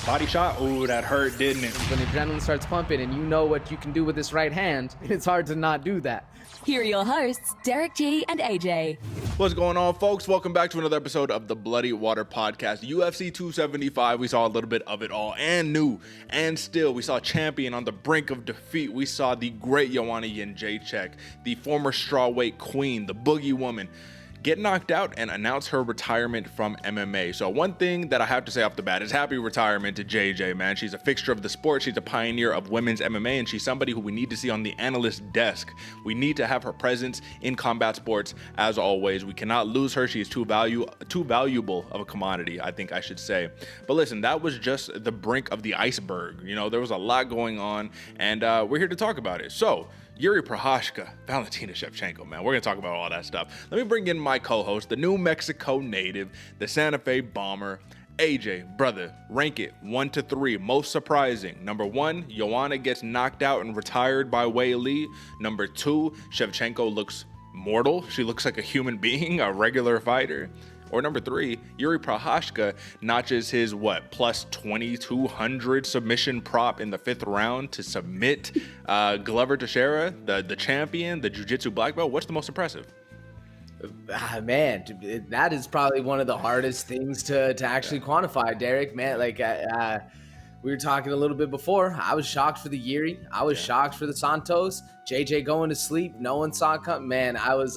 Body shot. Ooh, that hurt, didn't it? When the adrenaline starts pumping and you know what you can do with this right hand, it's hard to not do that. Here are your hosts, Derick G and AJ. What's going on, folks? Welcome back to another episode of the Bloody Water Podcast. UFC 275, we saw a little bit of it all, and new, and still, we saw a champion on the brink of defeat. We saw the great Joanna Jędrzejczyk, the former strawweight queen, the boogie woman, get knocked out and announce her retirement from MMA. So one thing that I have to say off the bat is happy retirement to JJ, man. She's a fixture of the sport. She's a pioneer of women's MMA, and she's somebody who we need to see on the analyst desk. We need to have her presence in combat sports as always. We cannot lose her. She is too valuable of a commodity, I think I should say. But listen, that was just the brink of the iceberg. You know, there was a lot going on, and we're here to talk about it. So, Jiri Prochazka, Valentina Shevchenko, man. We're going to talk about all that stuff. Let me bring in my co-host, the New Mexico native, the Santa Fe bomber, AJ. Brother, rank it 1 to 3. Most surprising. Number 1, Joanna gets knocked out and retired by Weili. Number 2, Shevchenko looks mortal. She looks like a human being, a regular fighter. Or number 3, Jiri Prochazka notches his, plus 2,200 submission prop in the 5th round to submit Glover Teixeira, the champion, the jiu-jitsu black belt. What's the most impressive? Man, that is probably one of the hardest things to actually quantify, Derick, man. Like, we were talking a little bit before. I was shocked for the Jiri. I was shocked for the Santos. JJ going to sleep. No one saw it come. Man, I was,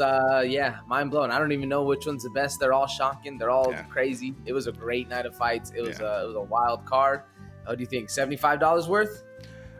mind blown. I don't even know which one's the best. They're all shocking. They're all crazy. It was a great night of fights. It was a wild card. What do you think? $75 worth?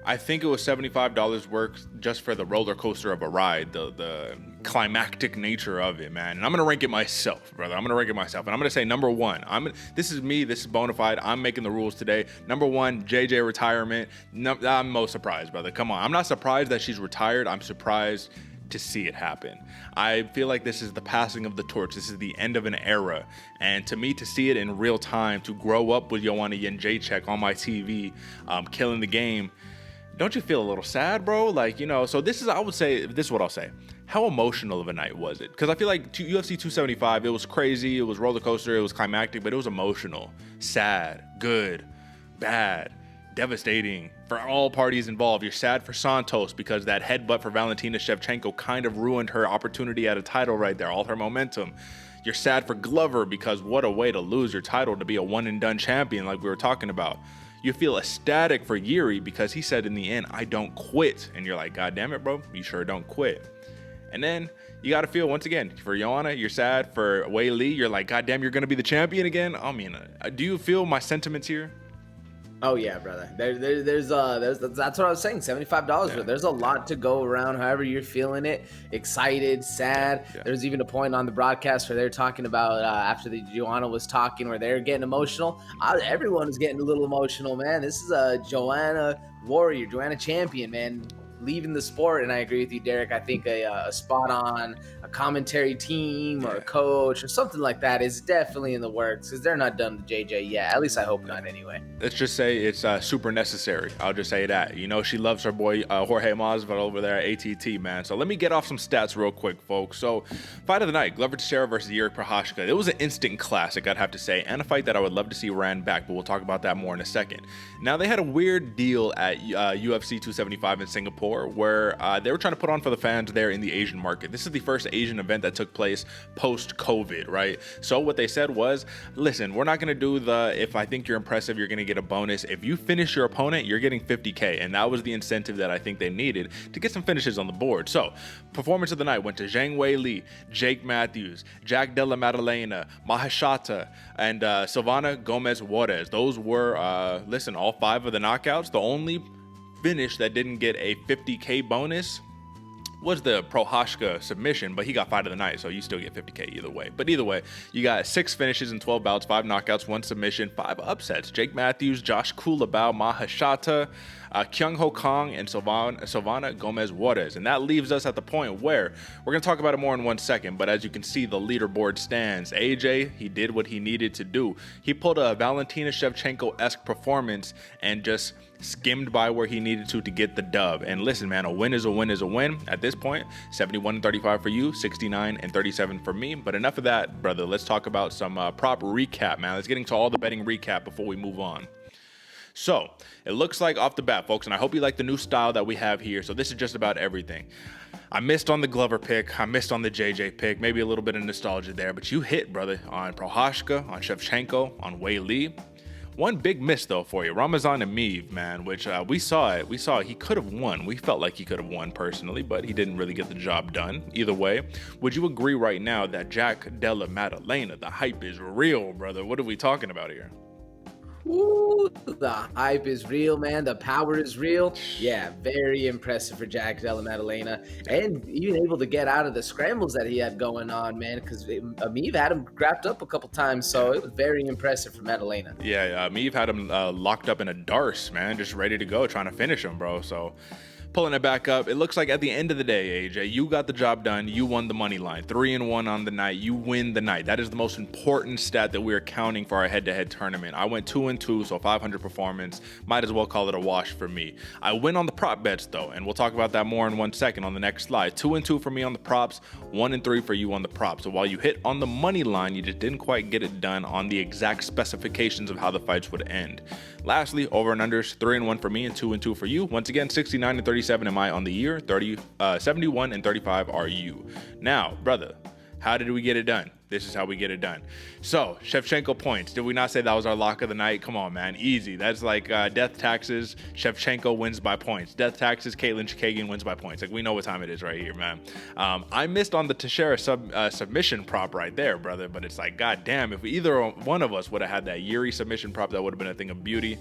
I think it was $75 worth just for the roller coaster of a ride, the climactic nature of it, man. And I'm going to rank it myself, brother. I'm going to rank it myself. And I'm going to say number 1. This is me. This is bona fide. I'm making the rules today. Number 1, JJ retirement. I'm most surprised, brother. Come on. I'm not surprised that she's retired. I'm surprised to see it happen. I feel like this is the passing of the torch. This is the end of an era. And to me, to see it in real time, to grow up with Joanna Jędrzejczyk on my TV, killing the game, don't you feel a little sad, bro? Like, you know, so this is what I'll say. How emotional of a night was it? Because I feel like UFC 275, it was crazy, it was roller coaster, it was climactic, but it was emotional, sad, good, bad, devastating for all parties involved. You're sad for Santos because that headbutt for Valentina Shevchenko kind of ruined her opportunity at a title right there, all her momentum. You're sad for Glover because what a way to lose your title, to be a one and done champion like we were talking about. You feel ecstatic for Jiri because he said in the end, I don't quit. And you're like, God damn it, bro, you sure don't quit. And then you got to feel, once again, for Joanna, you're sad. For Weili, you're like, God damn, you're going to be the champion again. I mean, do you feel my sentiments here? Oh yeah, brother. There's that's what I was saying. $75. But there's a lot to go around. However you're feeling it, excited, sad. Yeah. There's even a point on the broadcast where they're talking about after the Joanna was talking, where they're getting emotional. Everyone is getting a little emotional, man. This is a Joanna warrior, Joanna champion, man, leaving the sport. And I agree with you, Derick. I think a spot on a commentary team or a coach or something like that is definitely in the works, because they're not done with JJ yet. At least I hope not anyway. Let's just say it's super necessary. I'll just say that. You know, she loves her boy Jorge Masvidal over there at ATT, man. So let me get off some stats real quick, folks. So fight of the night, Glover Teixeira versus Jiri Prochazka. It was an instant classic, I'd have to say, and a fight that I would love to see ran back, but we'll talk about that more in a second. Now, they had a weird deal at UFC 275 in Singapore, where they were trying to put on for the fans there in the Asian market. This is the first Asian event that took place post-COVID, right? So what they said was, listen, we're not going to do the, if I think you're impressive, you're going to get a bonus. If you finish your opponent, you're getting $50K. And that was the incentive that I think they needed to get some finishes on the board. So performance of the night went to Zhang Weili, Jake Matthews, Jack Della Maddalena, Maheshate, and Silvana Gomez Juarez. Those were, all 5 of the knockouts. The only finish that didn't get a $50K bonus was the Prochazka submission, but he got fight of the night, so you still get $50K either way. But either way, you got 6 finishes in 12 bouts, 5 knockouts, 1 submission, 5 upsets. Jake Matthews, Josh Kulabau, Maheshate, Kyung Ho Kong, and Silvana Gomez Juarez. And that leaves us at the point where we're going to talk about it more in 1 second, but as you can see, the leaderboard stands. AJ, he did what he needed to do. He pulled a Valentina Shevchenko-esque performance and just skimmed by where he needed to get the dub. And listen, man, a win is a win is a win. At this point, 71-35 for you, 69-37 for me. But enough of that, brother. Let's talk about some prop recap, man. Let's get into all the betting recap before we move on. So it looks like off the bat, folks, and I hope you like the new style that we have here. So this is just about everything. I missed on the Glover pick. I missed on the JJ pick. Maybe a little bit of nostalgia there, but you hit, brother, on Prochazka, on Shevchenko, on Weili. One big miss, though, for you. Ramazan Emeev, man, which we saw it. We saw he could have won. We felt like he could have won personally, but he didn't really get the job done. Either way, would you agree right now that Jack Della Maddalena, the hype is real, brother? What are we talking about here? Ooh, the hype is real, man. The power is real. Yeah, very impressive for Jack Della Maddalena. And even able to get out of the scrambles that he had going on, man, because Emeev had him grabbed up a couple times, so it was very impressive for Maddalena. Yeah, Emeev had him locked up in a darce, man, just ready to go, trying to finish him, bro. So pulling it back up, it looks like at the end of the day, AJ, you got the job done. You won the money line. 3-1 on the night. You win the night. That is the most important stat that we're counting for our head-to-head tournament. I went 2-2, so 500 performance. Might as well call it a wash for me. I win on the prop bets, though, and we'll talk about that more in 1 second on the next slide. 2-2 for me on the props, 1-3 for you on the props. So while you hit on the money line, you just didn't quite get it done on the exact specifications of how the fights would end. Lastly, over and unders, 3-1 for me and 2-2 for you. Once again, 69-37 am I on the year, 71-35 are you. Now, brother, how did we get it done? This is how we get it done. So, Shevchenko points. Did we not say that was our lock of the night? Come on, man. Easy. That's like death taxes. Shevchenko wins by points. Death taxes. Katlyn Chookagian wins by points. Like, we know what time it is right here, man. I missed on the Teixeira submission prop right there, brother. But it's like, goddamn, if either one of us would have had that Jiri submission prop, that would have been a thing of beauty.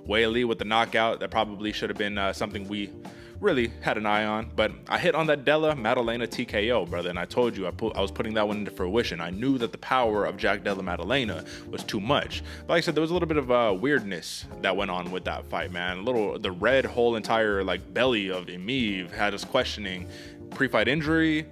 Weili with the knockout, that probably should have been something we really had an eye on, but I hit on that Della Maddalena TKO, brother, and I told you I was putting that one into fruition. I knew that the power of Jack Della Maddalena was too much. But like I said, there was a little bit of weirdness that went on with that fight, man. The red whole entire like belly of Emeev had us questioning pre-fight injury.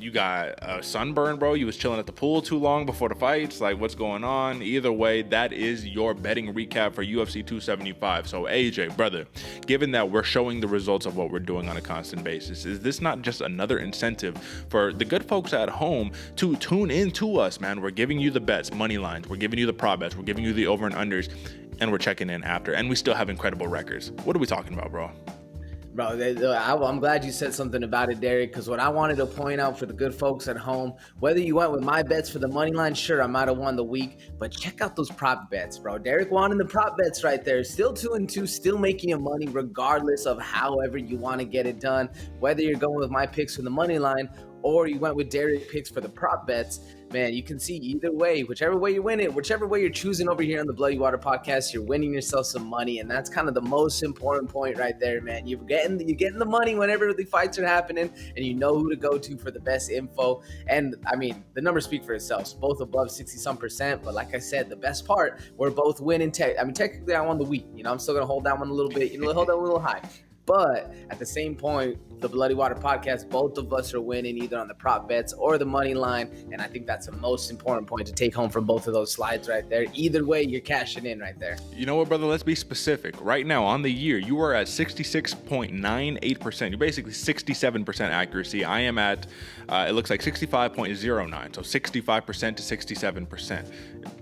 You got a sunburn, bro. You was chilling at the pool too long before the fights. Like, what's going on? Either way, that is your betting recap for UFC 275. So, AJ, brother, given that we're showing the results of what we're doing on a constant basis, is this not just another incentive for the good folks at home to tune in to us, man? We're giving you the bets, money lines. We're giving you the prop bets. We're giving you the over and unders, and we're checking in after. And we still have incredible records. What are we talking about, bro? Bro, I'm glad you said something about it, Derick, because what I wanted to point out for the good folks at home, whether you went with my bets for the money line, sure, I might have won the week, but check out those prop bets, bro. Derick won in the prop bets right there. Still 2-2, still making you money regardless of however you want to get it done, whether you're going with my picks for the money line or you went with Derick picks for the prop bets. Man, you can see either way, whichever way you win it, whichever way you're choosing over here on the Bloody Water Podcast, you're winning yourself some money, and that's kind of the most important point right there, man. You're getting the money whenever the fights are happening, and you know who to go to for the best info. And I mean, the numbers speak for itself. Both above 60-some%, but like I said, the best part, we're both winning. Technically, I won the week. You know, I'm still gonna hold that one a little bit. Hold that one a little high. But at the same point, the Bloody Water Podcast, both of us are winning either on the prop bets or the money line. And I think that's the most important point to take home from both of those slides right there. Either way, you're cashing in right there. You know what, brother? Let's be specific. Right now on the year, you are at 66.98%. You're basically 67% accuracy. I am at, it looks like 65.09. So 65% to 67%.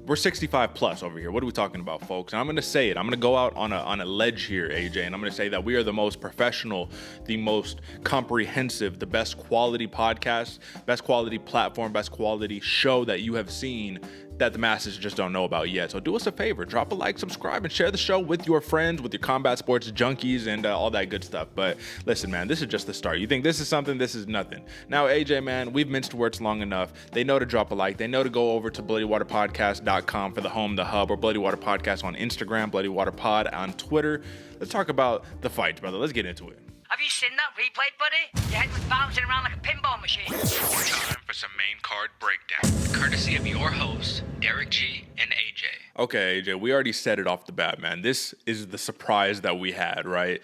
We're 65 plus over here. What are we talking about, folks? And I'm going to say it. I'm going to go out on a ledge here, AJ, and I'm going to say that we are the most professional, the most comprehensive, the best quality podcast, best quality platform, best quality show that you have seen that the masses just don't know about yet. So do us a favor, drop a like, subscribe, and share the show with your friends, with your combat sports junkies, and all that good stuff. But listen, man, this is just the start. You think this is something? This is nothing. Now, AJ, man, we've minced words long enough. They know to drop a like. They know to go over to bloodywaterpodcast.com for the home, the hub, or Bloody Water Podcast on Instagram, Bloody Water Pod on Twitter. Let's talk about the fight, brother. Let's get into it. Have you seen that replay, buddy? Your head was bouncing around like a pinball machine. Time for some main card breakdown, courtesy of your hosts, Derick G and AJ. Okay, AJ, we already said it off the bat, man. This is the surprise that we had, right?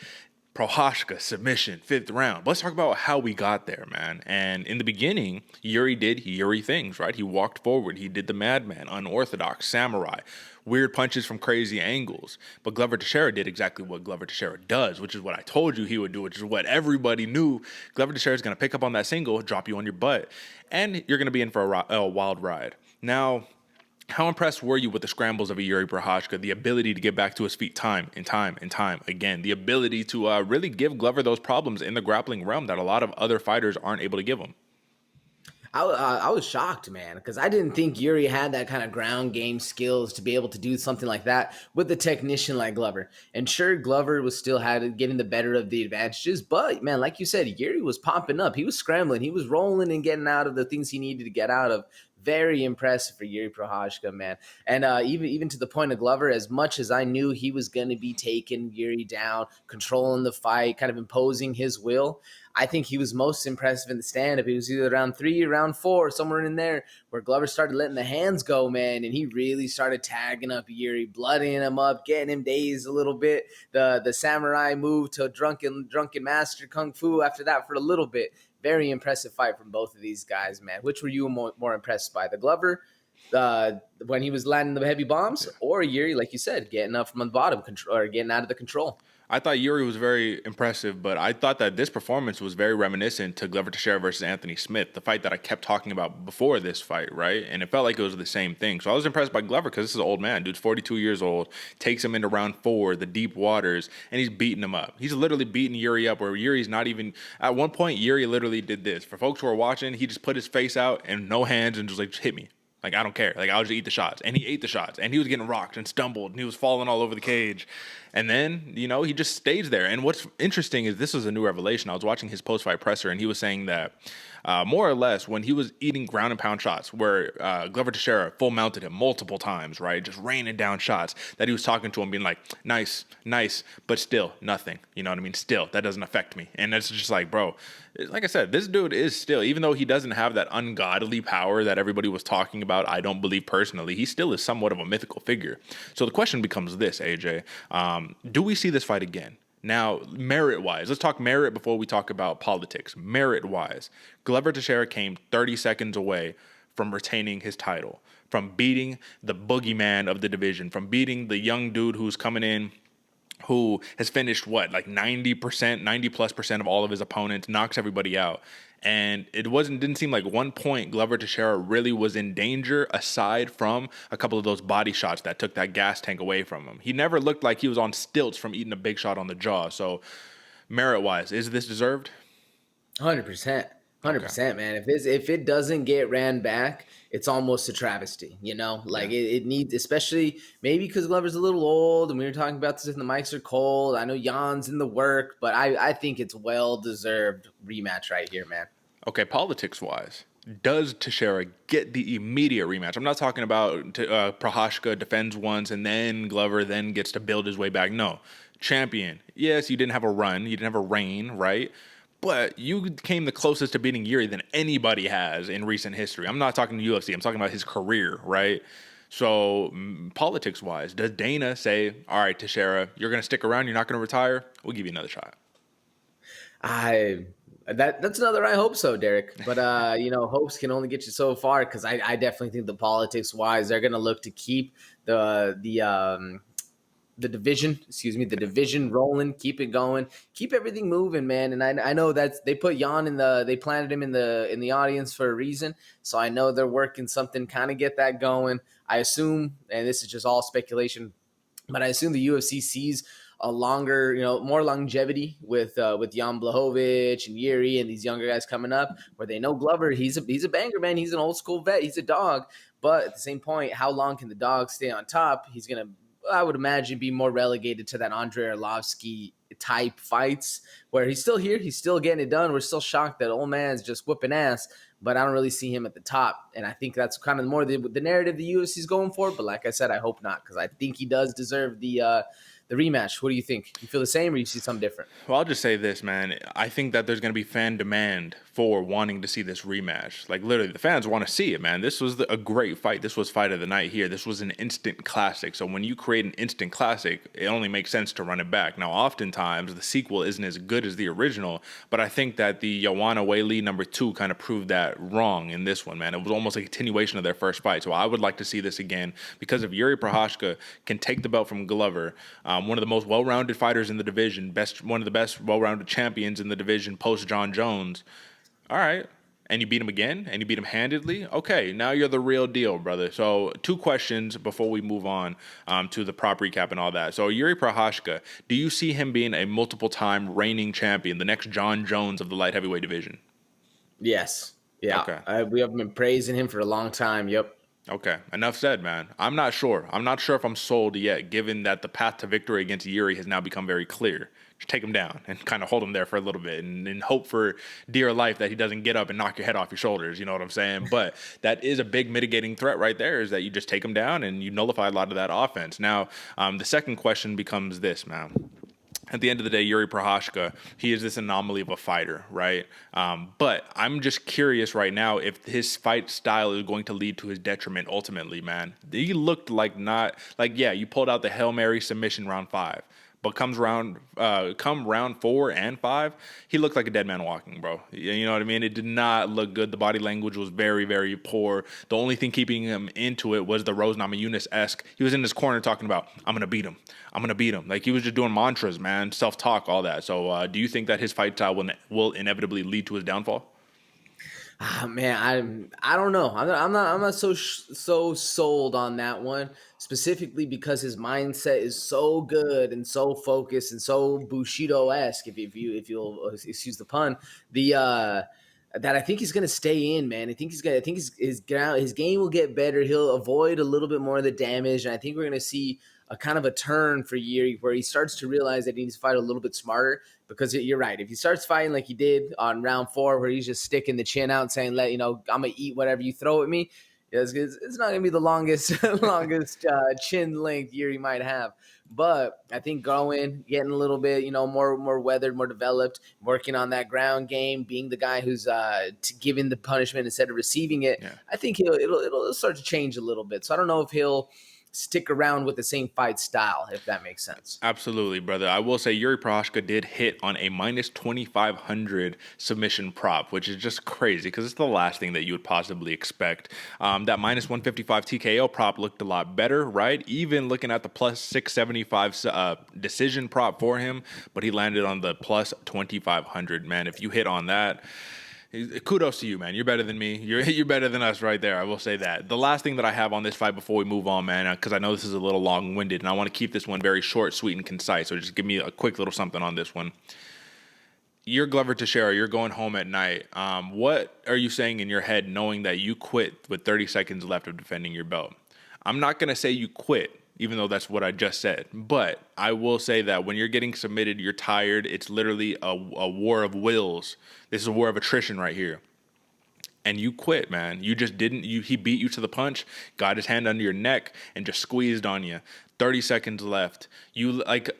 Prochazka submission, 5th round. Let's talk about how we got there, man. And in the beginning, Jiri did Jiri things, right? He walked forward. He did the madman, unorthodox, samurai, weird punches from crazy angles. But Glover Teixeira did exactly what Glover Teixeira does, which is what I told you he would do, which is what everybody knew. Glover Teixeira is going to pick up on that single, drop you on your butt, and you're going to be in for a wild ride. Now, How impressed were you with the scrambles of a Jiri Prochazka, the ability to get back to his feet time and time and time again, the ability to really give Glover those problems in the grappling realm that a lot of other fighters aren't able to give him? I was shocked, man, because I didn't think Jiri had that kind of ground game skills to be able to do something like that with a technician like Glover. And sure, Glover was still getting the better of the advantages, but man, like you said, Jiri was popping up. He was scrambling. He was rolling and getting out of the things he needed to get out of. Very impressive for Jiri Prochazka, man. And even to the point of Glover, as much as I knew he was going to be taking Jiri down, controlling the fight, kind of imposing his will, I think he was most impressive in the stand-up. It was either round 3 or round 4, somewhere in there, where Glover started letting the hands go, man, and he really started tagging up Jiri, bloodying him up, getting him dazed a little bit. The samurai move to drunken master kung fu after that for a little bit. Very impressive fight from both of these guys, man. Which were you more impressed by? The Glover when he was landing the heavy bombs, or Jiri, like you said, getting up from the bottom or getting out of the control? I thought Jiri was very impressive, but I thought that this performance was very reminiscent to Glover Teixeira versus Anthony Smith, the fight that I kept talking about before this fight, right? And it felt like it was the same thing. So I was impressed by Glover because this is an old man. Dude's 42 years old, takes him into round 4, the deep waters, and he's beating him up. He's literally beating Jiri up where Yuri's not even... At one point, Jiri literally did this. For folks who are watching, he just put his face out and no hands and just like, just hit me. Like, I don't care. Like, I'll just eat the shots. And he ate the shots. And he was getting rocked and stumbled. And he was falling all over the cage. And then, you know, he just stays there. And what's interesting is this was a new revelation. I was watching his post-fight presser, and he was saying that more or less when he was eating ground and pound shots where Glover Teixeira full mounted him multiple times, right? Just raining down shots, that he was talking to him being like, nice, but still nothing. You know what I mean? Still, that doesn't affect me. And it's just like, bro, like I said, this dude is still, even though he doesn't have that ungodly power that everybody was talking about, I don't believe personally, he still is somewhat of a mythical figure. So the question becomes this, AJ, do we see this fight again? Now, merit-wise, let's talk merit before we talk about politics. Merit-wise, Glover Teixeira came 30 seconds away from retaining his title, from beating the boogeyman of the division, from beating the young dude who's coming in, who has finished, like 90% of all of his opponents, knocks everybody out. And it didn't seem like one point Glover Teixeira really was in danger aside from a couple of those body shots that took that gas tank away from him. He never looked like he was on stilts from eating a big shot on the jaw. So merit-wise, is this deserved? 100%. 100%, man. If it doesn't get ran back, it's almost a travesty, you know? Like, it needs, especially maybe because Glover's a little old, and we were talking about this and the mics are cold. I know Jan's in the work, but I think it's well-deserved rematch right here, man. Okay, politics-wise, does Teixeira get the immediate rematch? I'm not talking about Prochazka defends once and then Glover then gets to build his way back. No. Champion. Yes, you didn't have a run. You didn't have a reign, right? But you came the closest to beating Jiri than anybody has in recent history. I'm not talking to UFC. I'm talking about his career, right? So politics-wise, does Dana say, all right, Teixeira, you're going to stick around, you're not going to retire? We'll give you another shot. That's another I hope so, Derick. But, you know, hopes can only get you so far because I definitely think the politics-wise, they're going to look to keep the division rolling, keep it going, keep everything moving, man. And I know that they put Jan they planted him in the audience for a reason. So I know they're working something, kind of get that going. I assume, and this is just all speculation, but I assume the UFC sees a longer, more longevity with Jan Blachowicz and Jiri and these younger guys coming up, where they know Glover, he's a banger, man. He's an old school vet. He's a dog. But at the same point, how long can the dog stay on top? He's going to, I would imagine, be more relegated to that Andrei Arlovsky type fights where he's still here. He's still getting it done. We're still shocked that old man's just whipping ass, but I don't really see him at the top. And I think that's kind of more the narrative the UFC is going for. But like I said, I hope not, because I think he does deserve the rematch. What do you think? You feel the same, or you see something different? Well, I'll just say this, man. I think that there's going to be fan demand for wanting to see this rematch. Like, literally, the fans want to see it, man. This was a great fight. This was fight of the night here. This was an instant classic. So when you create an instant classic, it only makes sense to run it back. Now, oftentimes, the sequel isn't as good as the original, but I think that the Joanna Weili #2 kind of proved that wrong in this one, man. It was almost a continuation of their first fight. So I would like to see this again, because if Jiri Prochazka can take the belt from Glover, one of the most well-rounded fighters in the division, one of the best well-rounded champions in the division post John Jones. All right. and you beat him again, and you beat him handedly. Okay, now you're the real deal, brother. So 2 questions before we move on to the prop recap and all that. So Jiri Prochazka, do you see him being a multiple-time reigning champion, the next John Jones of the light heavyweight division? Yes. Yeah. Okay. We have been praising him for a long time. Yep. Okay, enough said, man. I'm not sure. I'm not sure if I'm sold yet, given that the path to victory against Jiri has now become very clear. Just take him down and kind of hold him there for a little bit and hope for dear life that he doesn't get up and knock your head off your shoulders. You know what I'm saying? But that is a big mitigating threat right there, is that you just take him down and you nullify a lot of that offense. Now, the second question becomes this, man. At the end of the day, Jiri Prochazka, he is this anomaly of a fighter, right? But I'm just curious right now if his fight style is going to lead to his detriment ultimately, man. He looked like yeah, you pulled out the Hail Mary submission round 5. But come round 4 and 5, he looked like a dead man walking, bro. You know what I mean? It did not look good. The body language was very, very poor. The only thing keeping him into it was the Rose Namajunas-esque. He was in his corner talking about, I'm going to beat him. I'm going to beat him. Like, he was just doing mantras, man, self-talk, all that. So do you think that his fight style will inevitably lead to his downfall? Man, I don't know. I'm not so sold on that one, specifically because his mindset is so good and so focused and so Bushido-esque, if you'll excuse the pun, that I think he's gonna stay in, man. I think his game will get better. He'll avoid a little bit more of the damage, and I think we're gonna see a kind of a turn for Jiri where he starts to realize that he needs to fight a little bit smarter, because you're right. If he starts fighting like he did on round 4, where he's just sticking the chin out saying, I'm going to eat whatever you throw at me, it's not going to be the longest chin length Jiri might have. But I think getting a little bit, more weathered, more developed, working on that ground game, being the guy who's giving the punishment instead of receiving it, yeah. I think it'll start to change a little bit. So I don't know if he'll stick around with the same fight style, if that makes sense. Absolutely, brother. I will say Jiri Prochazka did hit on a minus 2,500 submission prop, which is just crazy because it's the last thing that you would possibly expect. That minus 155 TKO prop looked a lot better, right? Even looking at the plus 675 decision prop for him, but he landed on the plus 2,500. Man, if you hit on that, kudos to you, man. You're better than me. You're better than us right there. I will say that. The last thing that I have on this fight before we move on, man, because I know this is a little long-winded, and I want to keep this one very short, sweet, and concise. So just give me a quick little something on this one. You're Glover Teixeira. You're going home at night. What are you saying in your head knowing that you quit with 30 seconds left of defending your belt? I'm not going to say you quit, even though that's what I just said. But I will say that when you're getting submitted, you're tired. It's literally a war of wills. This is a war of attrition right here. And you quit, man. You just didn't. He beat you to the punch, got his hand under your neck, and just squeezed on you. 30 seconds left.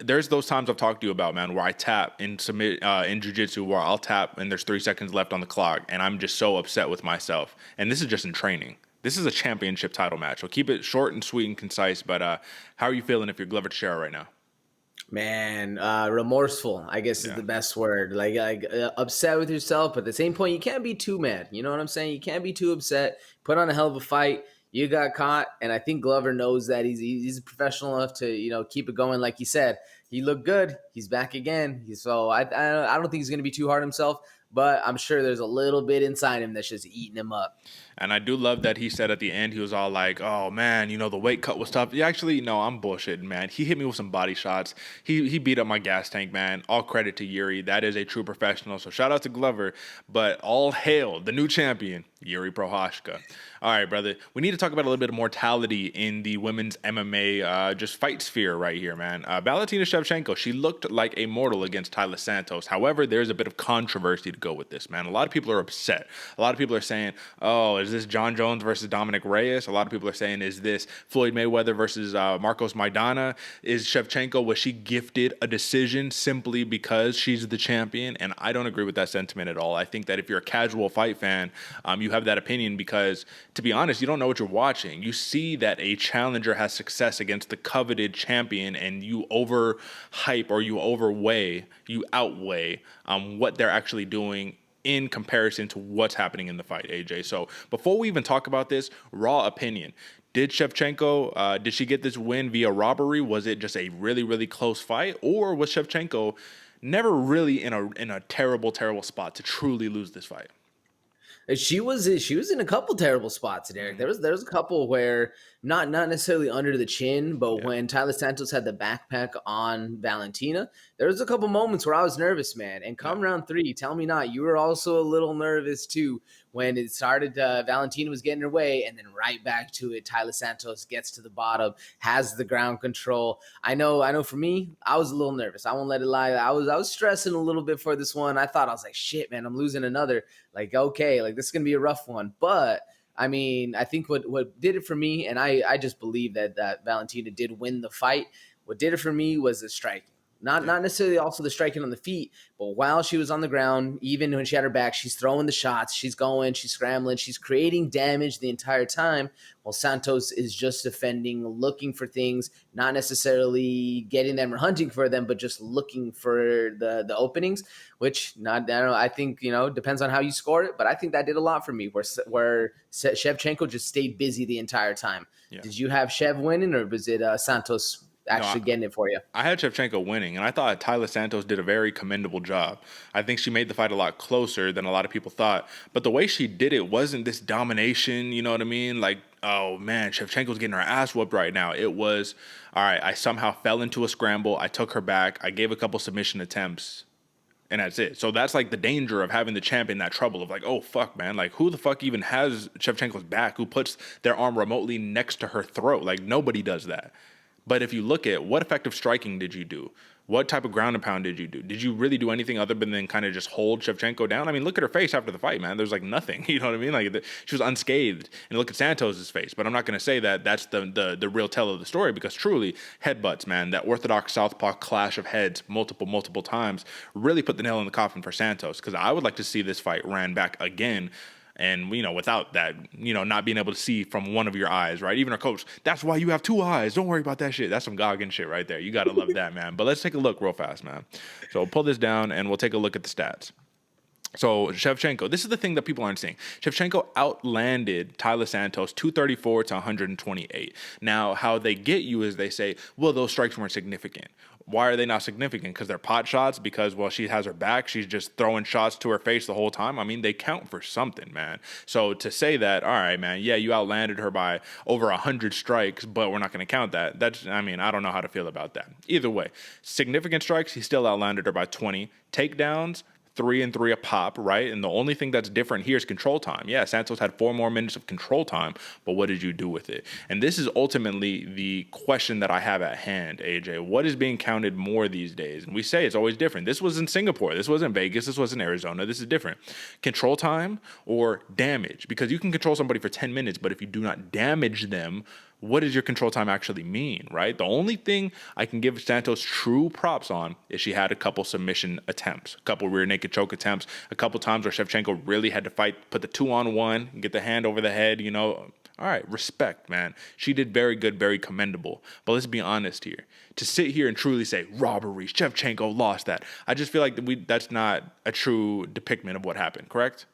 There's those times I've talked to you about, man, where I tap and submit in jiu-jitsu, where I'll tap and there's 3 seconds left on the clock, and I'm just so upset with myself. And this is just in training. This is a championship title match. So keep it short and sweet and concise. But how are you feeling if you're Glover Teixeira right now? Man, remorseful, I guess is the best word. Upset with yourself, but at the same point, you can't be too mad. You know what I'm saying? You can't be too upset. Put on a hell of a fight. You got caught, and I think Glover knows that he's professional enough to keep it going. Like he said, he looked good. He's back again. So I don't think he's going to be too hard on himself. But I'm sure there's a little bit inside him that's just eating him up. And I do love that he said at the end, he was all like, oh, man, the weight cut was tough. Actually, no, I'm bullshitting, man. He hit me with some body shots. He beat up my gas tank, man. All credit to Jiri. That is a true professional. So shout out to Glover. But all hail the new champion, Jiri Prochazka. All right, brother. We need to talk about a little bit of mortality in the women's MMA just fight sphere right here, man. Valentina Shevchenko, she looked like a mortal against Taila Santos. However, there's a bit of controversy to go with this, man. A lot of people are upset. A lot of people are saying, oh, is this John Jones versus Dominic Reyes? A lot of people are saying, is this Floyd Mayweather versus Marcos Maidana? Is Shevchenko, was she gifted a decision simply because she's the champion? And I don't agree with that sentiment at all. I think that if you're a casual fight fan, you have that opinion because, to be honest, you don't know what you're watching. You see that a challenger has success against the coveted champion, and you overhype or you outweigh what they're actually doing in comparison to what's happening in the fight, AJ. So before we even talk about this, raw opinion. Did Shevchenko, did she get this win via robbery? Was it just a really, really close fight? Or was Shevchenko never really in a terrible, terrible spot to truly lose this fight? She was in a couple terrible spots, Derick. There was a couple where not necessarily under the chin, but when Tyler Santos had the backpack on Valentina, there was a couple moments where I was nervous, man. And come round 3, tell me not, you were also a little nervous too when it started. Valentina was getting her way, and then right back to it. Tyler Santos gets to the bottom, has the ground control. I know. For me, I was a little nervous. I won't let it lie. I was stressing a little bit for this one. I was like, shit, man, I'm losing another. Like, okay, like this is gonna be a rough one, but I mean, I think what did it for me, and I just believe that Valentina did win the fight. What did it for me was the striking. Not necessarily also the striking on the feet, but while she was on the ground, even when she had her back, she's throwing the shots, she's going, she's scrambling, she's creating damage the entire time, while Santos is just defending, looking for things, not necessarily getting them or hunting for them, but just looking for the openings, which I don't know, I think, depends on how you score it, but I think that did a lot for me, where Shevchenko just stayed busy the entire time. Yeah. Did you have Shev winning, or was it Santos getting it for you? I had Shevchenko winning, and I thought Tyler Santos did a very commendable job. I think she made the fight a lot closer than a lot of people thought, but the way she did it wasn't this domination, you know what I mean? Like, oh man, Shevchenko's getting her ass whooped right now. It was, all right, I somehow fell into a scramble, I took her back, I gave a couple submission attempts, and that's it. So that's like the danger of having the champ in that trouble of like, oh, fuck, man. Like, who the fuck even has Shevchenko's back? Who puts their arm remotely next to her throat? Like, nobody does that. But if you look at what effective striking did you do? What type of ground and pound did you do? Did you really do anything other than kind of just hold Shevchenko down? I mean, look at her face after the fight, man. There's like nothing. You know what I mean? Like she was unscathed. And look at Santos's face. But I'm not going to say that that's the real tell of the story, because truly headbutts, man, that orthodox southpaw clash of heads multiple times really put the nail in the coffin for Santos, because I would like to see this fight ran back again. And, without that, not being able to see from one of your eyes, right? Even our coach, that's why you have 2 eyes. Don't worry about that shit. That's some Goggin shit right there. You got to love that, man. But let's take a look real fast, man. So pull this down and we'll take a look at the stats. So Shevchenko, this is the thing that people aren't seeing. Shevchenko outlanded Tyler Santos 234 to 128. Now, how they get you is they say, well, those strikes weren't significant. Why are they not significant? Because they're pot shots? Because, well, she has her back, she's just throwing shots to her face the whole time? I mean, they count for something, man. So to say that, all right, man, yeah, you outlanded her by over 100 strikes, but we're not going to count that. I don't know how to feel about that. Either way, significant strikes, he still outlanded her by 20. Takedowns, 3 and 3 a pop, right? And the only thing that's different here is control time. Yeah, Santos had 4 more minutes of control time, but what did you do with it? And this is ultimately the question that I have at hand, AJ. What is being counted more these days? And we say it's always different. This was in Singapore. This was in Vegas. This was in Arizona. This is different. Control time or damage? Because you can control somebody for 10 minutes, but if you do not damage them, what does your control time actually mean, right? The only thing I can give Santos true props on is she had a couple submission attempts, a couple rear naked choke attempts, a couple times where Shevchenko really had to fight, put the 2-on-1, get the hand over the head, All right, respect, man. She did very good, very commendable. But let's be honest here. To sit here and truly say, robbery, Shevchenko lost that, I just feel like that's not a true depiction of what happened, correct?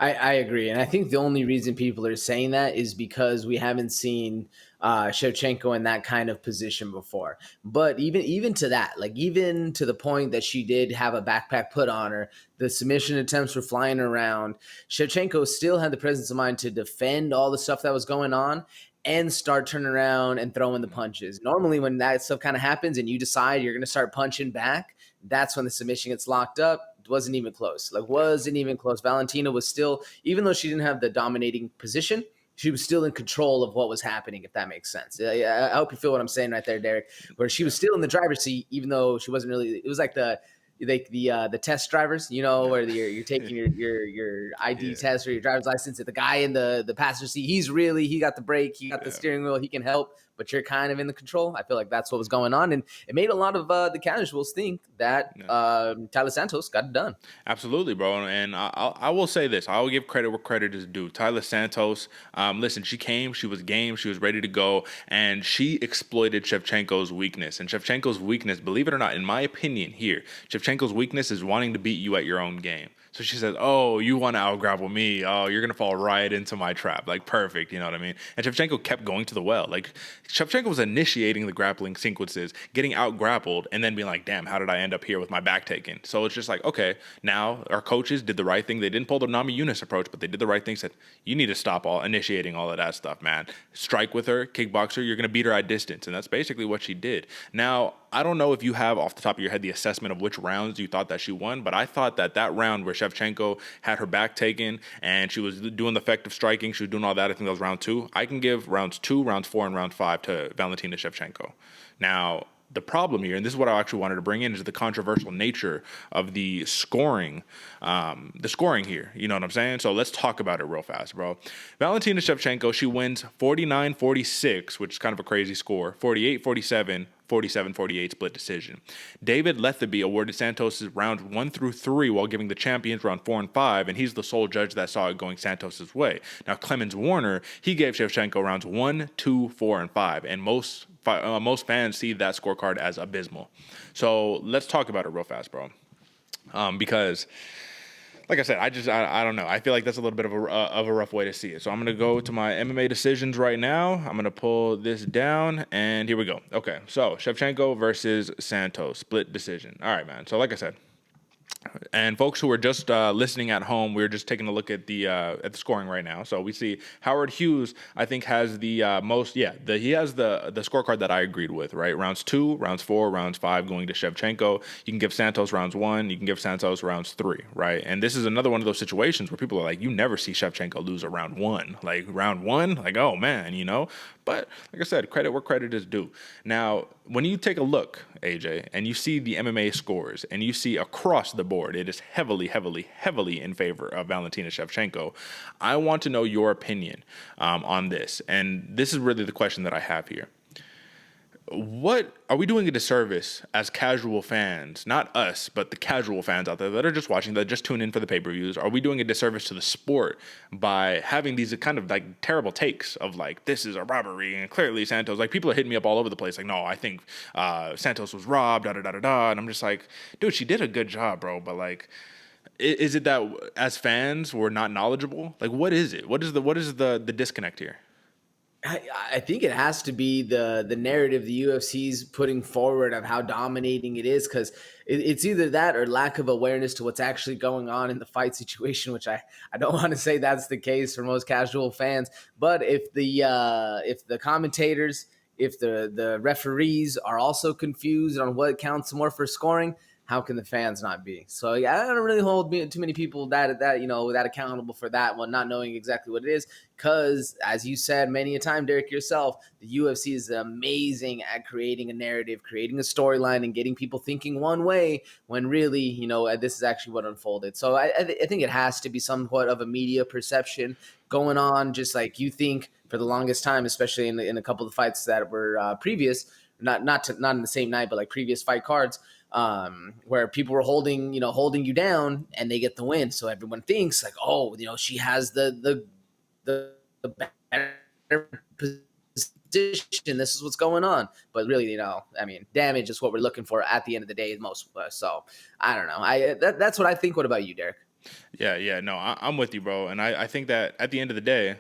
I agree. And I think the only reason people are saying that is because we haven't seen Shevchenko in that kind of position before. But even to that, like even to the point that she did have a backpack put on her, the submission attempts were flying around, Shevchenko still had the presence of mind to defend all the stuff that was going on and start turning around and throwing the punches. Normally when that stuff kind of happens and you decide you're going to start punching back, that's when the submission gets locked up. Wasn't even close. Valentina was still, even though she didn't have the dominating position, she was still in control of what was happening, if that makes sense. I hope you feel what I'm saying right there, Derick, where she was still in the driver's seat, even though she wasn't really, it was like the test drivers, where you're taking your ID test or your driver's license, and the guy in the passenger seat, he got the brake, he got the steering wheel, he can help, but you're kind of in the control. I feel like that's what was going on, and it made a lot of the casuals think that Tyler Santos got it done. Absolutely, bro. And I will say this. I will give credit where credit is due. Tyler Santos, listen, she came, she was game, she was ready to go, and she exploited Shevchenko's weakness. And Shevchenko's weakness, believe it or not, in my opinion here, Shevchenko's weakness is wanting to beat you at your own game. So she says, oh, you want to out-grapple me. Oh, you're going to fall right into my trap. Like, perfect, you know what I mean? And Shevchenko kept going to the well. Like, Shevchenko was initiating the grappling sequences, getting out grappled, and then being like, damn, how did I end up here with my back taken? So it's just like, okay, now our coaches did the right thing. They didn't pull the Nami Yunus approach, but they did the right thing. Said, you need to stop initiating all of that stuff, man. Strike with her, kickbox her, you're going to beat her at distance. And that's basically what she did. Now, I don't know if you have off the top of your head the assessment of which rounds you thought that she won, but I thought that round where Shevchenko had her back taken and she was doing the effective striking, she was doing all that, I think that was round 2. I can give rounds 2, rounds 4, and round 5 to Valentina Shevchenko. Now, the problem here, and this is what I actually wanted to bring in, is the controversial nature of the scoring here. You know what I'm saying? So let's talk about it real fast, bro. Valentina Shevchenko, she wins 49-46, which is kind of a crazy score, 48-47, 47-48 split decision. David Letheby awarded Santos rounds 1 through 3 while giving the champions round 4 and 5, and he's the sole judge that saw it going Santos's way. Now, Clemens Warner, he gave Shevchenko rounds 1, 2, 4, and 5, and most fans see that scorecard as abysmal. So let's talk about it real fast, bro. Because, like I said, I don't know. I feel like that's a little bit of a rough way to see it. So I'm going to go to my MMA decisions right now. I'm going to pull this down, and here we go. Okay, so Shevchenko versus Santos, split decision. All right, man. So like I said, and folks who are just listening at home, we're just taking a look at the scoring right now. So we see Howard Hughes, I think, has the most. Yeah, he has the scorecard that I agreed with. Right, rounds 2, rounds 4, rounds 5 going to Shevchenko. You can give Santos rounds 1. You can give Santos rounds 3. Right, and this is another one of those situations where people are like, you never see Shevchenko lose a round 1. Like round 1, like, oh man, you know. But like I said, credit where credit is due. Now, when you take a look, AJ, and you see the MMA scores, and you see across the board, it is heavily, heavily, heavily in favor of Valentina Shevchenko. I want to know your opinion on this. And this is really the question that I have here. What are we doing a disservice as casual fans, not us, but the casual fans out there that are just watching, that just tune in for the pay-per-views? Are we doing a disservice to the sport by having these kind of like terrible takes of like, this is a robbery and clearly Santos, like people are hitting me up all over the place like, no, I think Santos was robbed, da-da-da-da-da. And I'm just like, dude, she did a good job, bro. But like, is it that as fans we're not knowledgeable? Like, what is it? What is the disconnect here? I think it has to be the narrative the UFC's putting forward of how dominating it is, because it's either that or lack of awareness to what's actually going on in the fight situation, which I don't want to say that's the case for most casual fans. But if the commentators, if the referees are also confused on what counts more for scoring, how can the fans not be? So yeah, I don't really hold too many people that accountable for that one, not knowing exactly what it is. Because as you said many a time, Derick, yourself, the UFC is amazing at creating a narrative, creating a storyline, and getting people thinking one way when really, this is actually what unfolded. So I think it has to be somewhat of a media perception going on, just like you think for the longest time, especially in a couple of fights that were previous, not in the same night, but like previous fight cards. Where people were holding you down and they get the win. So everyone thinks like, oh, she has the better position. This is what's going on. But really, damage is what we're looking for at the end of the day, most of us. So I don't know. That's what I think. What about you, Derick? Yeah. No, I'm with you, bro. And I think that at the end of the day,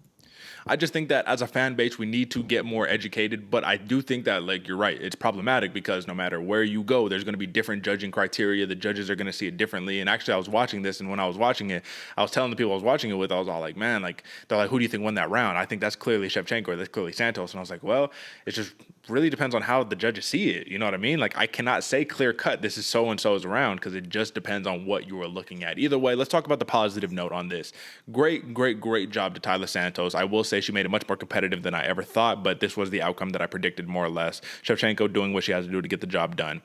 I just think that as a fan base, we need to get more educated. But I do think that, like, you're right. It's problematic because no matter where you go, there's going to be different judging criteria. The judges are going to see it differently. And actually, I was watching this, and when I was watching it, I was telling the people I was watching it with, I was all like, man, like, they're like, who do you think won that round? I think that's clearly Shevchenko or that's clearly Santos. And I was like, well, it just really depends on how the judges see it. You know what I mean? Like, I cannot say clear cut, this is so-and-so's round, because it just depends on what you are looking at. Either way, let's talk about the positive note on this. Great job to Taila Santos. I will say she made it much more competitive than I ever thought, but this was the outcome that I predicted more or less. Shevchenko doing what she has to do to get the job done.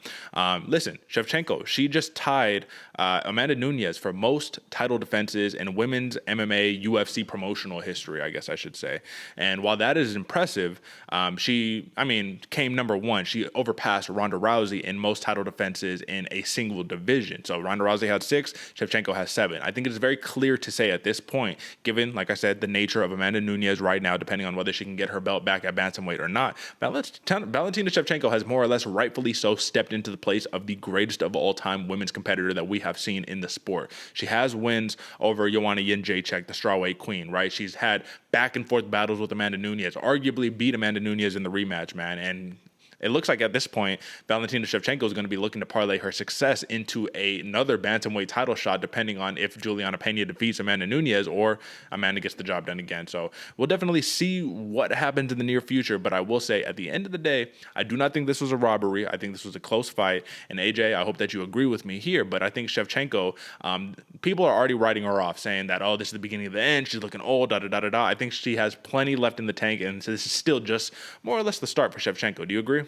Listen, Shevchenko, she just tied Amanda Nunes for most title defenses in women's MMA UFC promotional history, I guess I should say. And while that is impressive, she came number 1. She overpassed Ronda Rousey in most title defenses in a single division. So Ronda Rousey had 6, Shevchenko has 7. I think it is very clear to say at this point, given, like I said, the nature of Amanda Nunes' is right now, depending on whether she can get her belt back at bantamweight or not. Valentina Shevchenko has more or less rightfully so stepped into the place of the greatest of all time women's competitor that we have seen in the sport. She has wins over Joanna Jędrzejczyk, the strawweight queen, right? She's had back and forth battles with Amanda Nunes, arguably beat Amanda Nunes in the rematch, man. And it looks like at this point, Valentina Shevchenko is going to be looking to parlay her success into another bantamweight title shot, depending on if Juliana Pena defeats Amanda Nunes or Amanda gets the job done again. So we'll definitely see what happens in the near future. But I will say, at the end of the day, I do not think this was a robbery. I think this was a close fight. And AJ, I hope that you agree with me here. But I think Shevchenko, people are already writing her off, saying that, oh, this is the beginning of the end. She's looking old, da-da-da-da-da. I think she has plenty left in the tank. And so this is still just more or less the start for Shevchenko. Do you agree?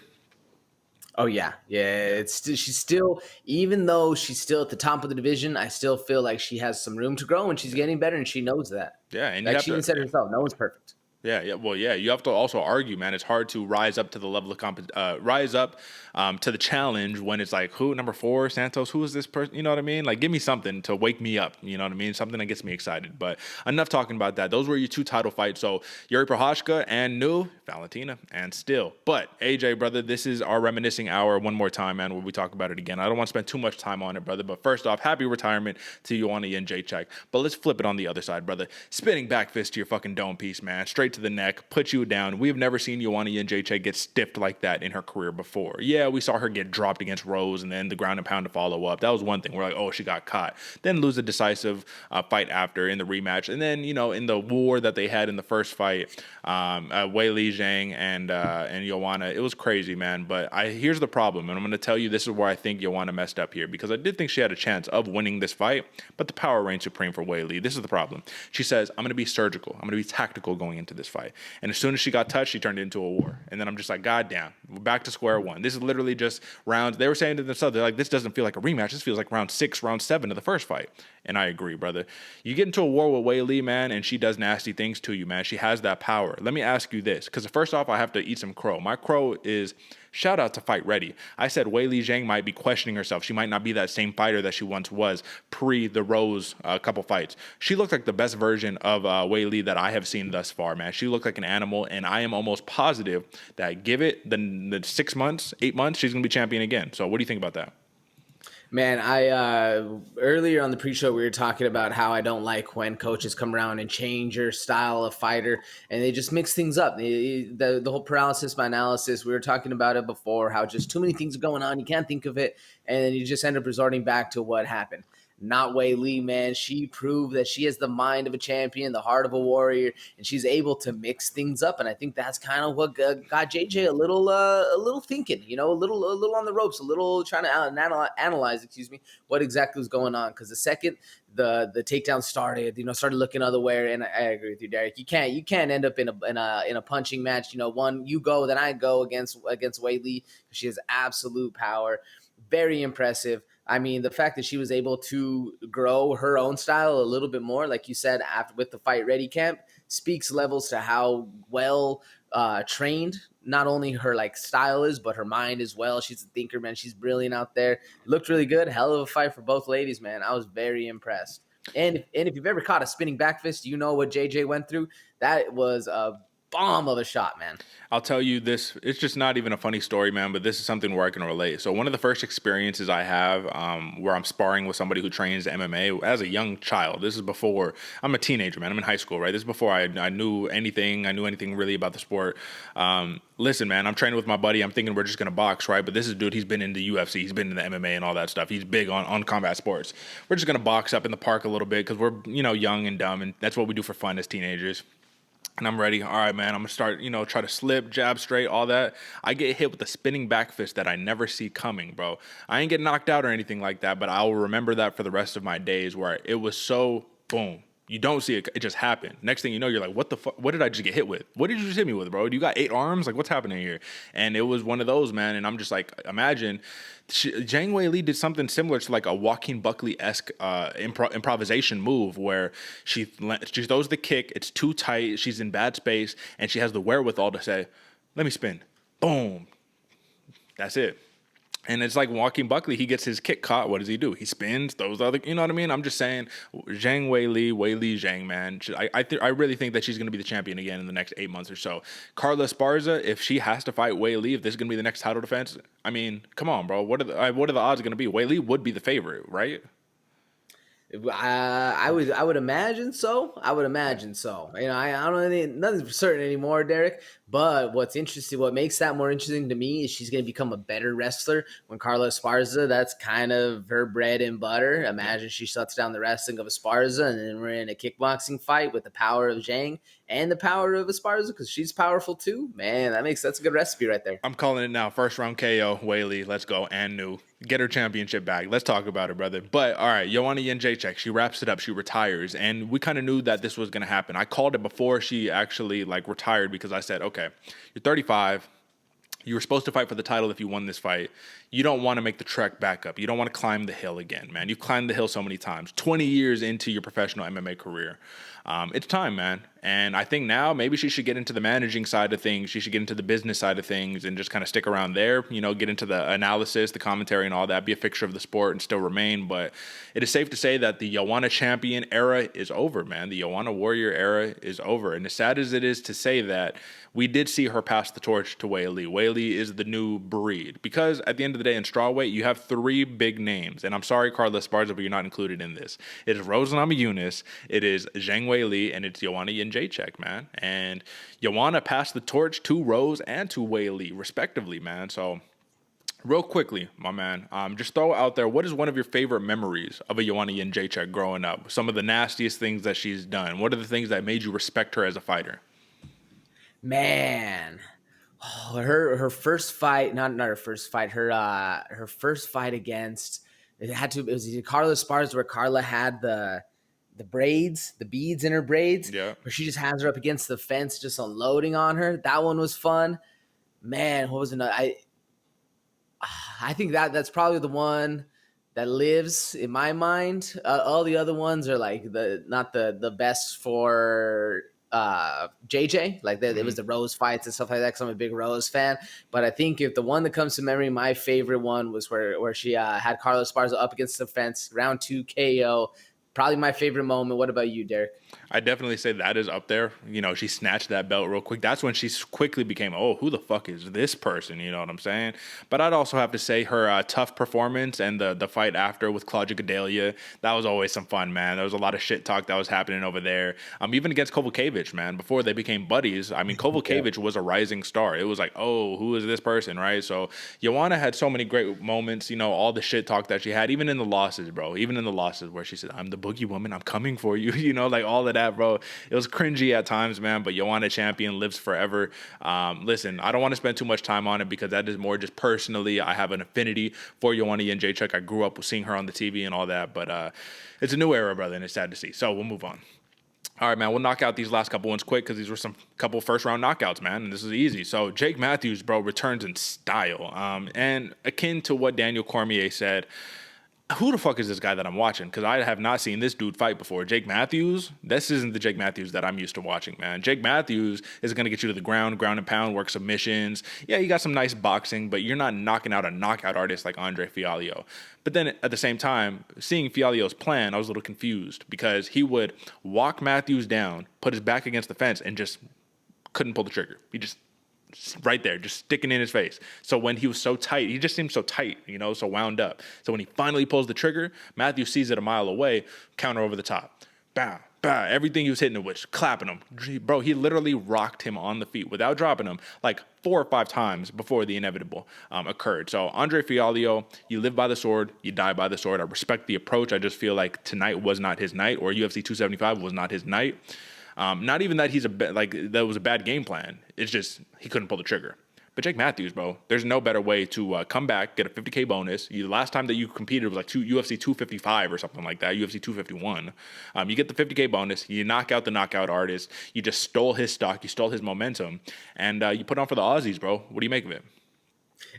Oh yeah. She's still, even though she's still at the top of the division, I still feel like she has some room to grow, and she's getting better, and she knows that. Yeah, and like she even said herself, no one's perfect. Yeah. Well, yeah. You have to also argue, man. It's hard to rise up to the level of rise up to the challenge when it's like, who, number 4, Santos? Who is this person? You know what I mean? Like, give me something to wake me up. You know what I mean? Something that gets me excited. But enough talking about that. Those were your 2 title fights. So Jiri Prochazka and new Valentina, and still. But AJ, brother, this is our reminiscing hour one more time, man, where we talk about it again. I don't want to spend too much time on it, brother. But first off, happy retirement to Joanna Jędrzejczyk. But let's flip it on the other side, brother. Spinning back fist to your fucking dome piece, man. Straight to the neck, put you down. We have never seen Joanna Jędrzejczyk get stiffed like that in her career before. Yeah, we saw her get dropped against Rose and then the ground and pound to follow up. That was one thing. We're like, oh, she got caught. Then lose a decisive fight after in the rematch. And then, in the war that they had in the first fight, Weili Zhang and Joanna, it was crazy, man. But here's the problem, and I'm going to tell you this is where I think Joanna messed up here, because I did think she had a chance of winning this fight, but the power reigned supreme for Weili. This is the problem. She says, I'm going to be surgical. I'm going to be tactical going into this fight. And as soon as she got touched, she turned it into a war. And then I'm just like, God damn, we're back to square one. This is literally just rounds. They were saying to themselves, they're like, this doesn't feel like a rematch. This feels like round 6, round 7 of the first fight. And I agree, brother. You get into a war with Weili, man, and she does nasty things to you, man. She has that power. Let me ask you this, because first off, I have to eat some crow. My crow is shout out to Fight Ready. I said Weili Zhang might be questioning herself. She might not be that same fighter that she once was pre the Rose couple fights. She looked like the best version of Weili that I have seen thus far, man. She looked like an animal, and I am almost positive that give it the 6 months, 8 months, she's going to be champion again. So what do you think about that? Man, I earlier on the pre-show we were talking about how I don't like when coaches come around and change your style of fighter and they just mix things up. The whole paralysis by analysis, we were talking about it before, how just too many things are going on, you can't think of it, and then you just end up resorting back to what happened. Not Weili, man. She proved that she has the mind of a champion, the heart of a warrior, and she's able to mix things up. And I think that's kind of what got JJ a little thinking, a little on the ropes, a little trying to analyze, what exactly was going on. Because the second the takedown started looking other way. And I agree with you, Derick. You can't end up in a punching match. One you go, then I go against Weili. She has absolute power, very impressive. I mean, the fact that she was able to grow her own style a little bit more, like you said, after with the Fight Ready camp, speaks levels to how well trained not only her style is, but her mind as well. She's a thinker, man. She's brilliant out there. Looked really good. Hell of a fight for both ladies, man. I was very impressed. And if you've ever caught a spinning back fist, you know what JJ went through. That was a bomb of a shot, man. I'll tell you this, it's just not even a funny story, man, but this is something where I can relate. So one of the first experiences I have where I'm sparring with somebody who trains MMA as a young child, this is before, I'm a teenager, man, I'm in high school, right? This is before I knew anything really about the sport. Listen, man, I'm training with my buddy, I'm thinking we're just going to box, right? But this is dude, he's been in the UFC, he's been in the MMA and all that stuff. He's big on combat sports. We're just going to box up in the park a little bit because we're, young and dumb, and that's what we do for fun as teenagers. And I'm ready. All right, man, I'm going to start, try to slip, jab straight, all that. I get hit with a spinning back fist that I never see coming, bro. I ain't get knocked out or anything like that, but I will remember that for the rest of my days where it was so boom. You don't see it. It just happened. Next thing you know, you're like, what the fuck? What did I just get hit with? What did you just hit me with, bro? You got 8 arms? Like, what's happening here? And it was one of those, man. And I'm just like, imagine Zhang Weili did something similar to like a Joaquin Buckley-esque improvisation move where she throws the kick. It's too tight. She's in bad space. And she has the wherewithal to say, let me spin. Boom. That's it. And it's like Joaquin Buckley. He gets his kick caught. What does he do? He spins. Those other, you know what I mean? I'm just saying, Zhang Weili Zhang, man. I really think that she's going to be the champion again in the next 8 months or so. Carla Esparza, if she has to fight Weili, if this is going to be the next title defense, I mean, come on, bro. What are the odds going to be? Weili would be the favorite, right? I would imagine so. I would imagine so. You know, I don't know nothing's for certain anymore, Derick. But what makes that more interesting to me is she's going to become a better wrestler when Carla Esparza, that's kind of her bread and butter. Imagine she shuts down the wrestling of Esparza, and then we're in a kickboxing fight with the power of Zhang and the power of Esparza, because she's powerful too. Man, that's a good recipe right there. I'm calling it now. First round KO, Weili. Let's go. And new. Get her championship back. Let's talk about it, brother. But all right, Joanna Jędrzejczyk, she wraps it up. She retires, and we kind of knew that this was going to happen. I called it before she actually retired, because I said, okay, you're 35. You were supposed to fight for the title if you won this fight. You don't want to make the trek back up. You don't want to climb the hill again, man. You've climbed the hill so many times. 20 years into your professional MMA career. It's time, man. And I think now maybe she should get into the managing side of things. She should get into the business side of things and just kind of stick around there, you know, get into the analysis, the commentary and all that, be a fixture of the sport and still remain. But it is safe to say that the Joanna champion era is over, man. The Joanna warrior era is over. And as sad as it is to say that, we did see her pass the torch to Weili. Weili is the new breed, because at the end of the day in strawweight, you have 3 big names. And I'm sorry, Carla Esparza, but you're not included in this. It is Rose Namajunas, it is Zhang Weili, and it's Joanna Jędrzejczyk, man. And Joanna passed the torch to Rose and to Weili, respectively, man. So real quickly, my man, just throw out there, what is one of your favorite memories of a Joanna Jędrzejczyk growing up? Some of the nastiest things that she's done. What are the things that made you respect her as a fighter? Man, her first fight, not her first fight, her first fight against, it was either Carla Esparza, where Carla had the braids, the beads in her braids, yeah, where she just has her up against the fence, just unloading on her. That one was fun. Man, what was another? I think that's probably the one that lives in my mind. All the other ones are like not the best for JJ, like it was the Rose fights and stuff like that, because I'm a big Rose fan. But I think if the one that comes to memory, my favorite one was where she had Carla Esparza up against the fence, round 2 KO. Probably my favorite moment. What about you, Derick? I definitely say that is up there. You know, she snatched that belt real quick. That's when she quickly became, oh, who the fuck is this person? You know what I'm saying? But I'd also have to say her tough performance and the fight after with Claudia Gadelha, that was always some fun, man. There was a lot of shit talk that was happening over there. Even against Kovalevich, man, before they became buddies. I mean, Kovalevich was a rising star. It was like, oh, who is this person, right? So Joanna had so many great moments, you know, all the shit talk that she had, even in the losses, bro. Even in the losses where she said, I'm the boogie woman, I'm coming for you, you know, like all of that, bro. It was cringy at times, man, but Joanna champion lives forever. Listen, I don't want to spend too much time on it, because that is more just personally, I have an affinity for Joanna Jędrzejczyk. I grew up seeing her on the TV and all that, but it's a new era, brother, and it's sad to see. So we'll move on. All right, man, we'll knock out these last couple ones quick, because these were some couple first-round knockouts, man, and this is easy. So Jake Matthews, bro, returns in style. And akin to what Daniel Cormier said, who the fuck is this guy that I'm watching? Because I have not seen this dude fight before. Jake Matthews, this isn't the Jake Matthews that I'm used to watching, man. Jake Matthews is going to get you to the ground and pound, work submissions. Yeah, you got some nice boxing, but you're not knocking out a knockout artist like Andre Fialho. But then at the same time, seeing Fialho's plan, I was a little confused, because he would walk Matthews down, put his back against the fence, and just couldn't pull the trigger. He just right there, just sticking in his face. So when he was so tight, he just seemed so tight, you know, so wound up. So when he finally pulls the trigger, Matthew sees it a mile away, counter over the top. Bam, bam, everything he was hitting it with, clapping him. Bro, he literally rocked him on the feet without dropping him like 4 or 5 times before the inevitable occurred. So Andre Fialho, you live by the sword, you die by the sword. I respect the approach. I just feel like tonight was not his night, or UFC 275 was not his night. Not even that that was a bad game plan. It's just he couldn't pull the trigger. But Jake Matthews, bro, there's no better way to come back, get a $50K bonus. The last time that you competed was like UFC 255 or something like that, UFC 251. You get the $50K bonus, you knock out the knockout artist, you just stole his stock, you stole his momentum, and you put on for the Aussies, bro. What do you make of it?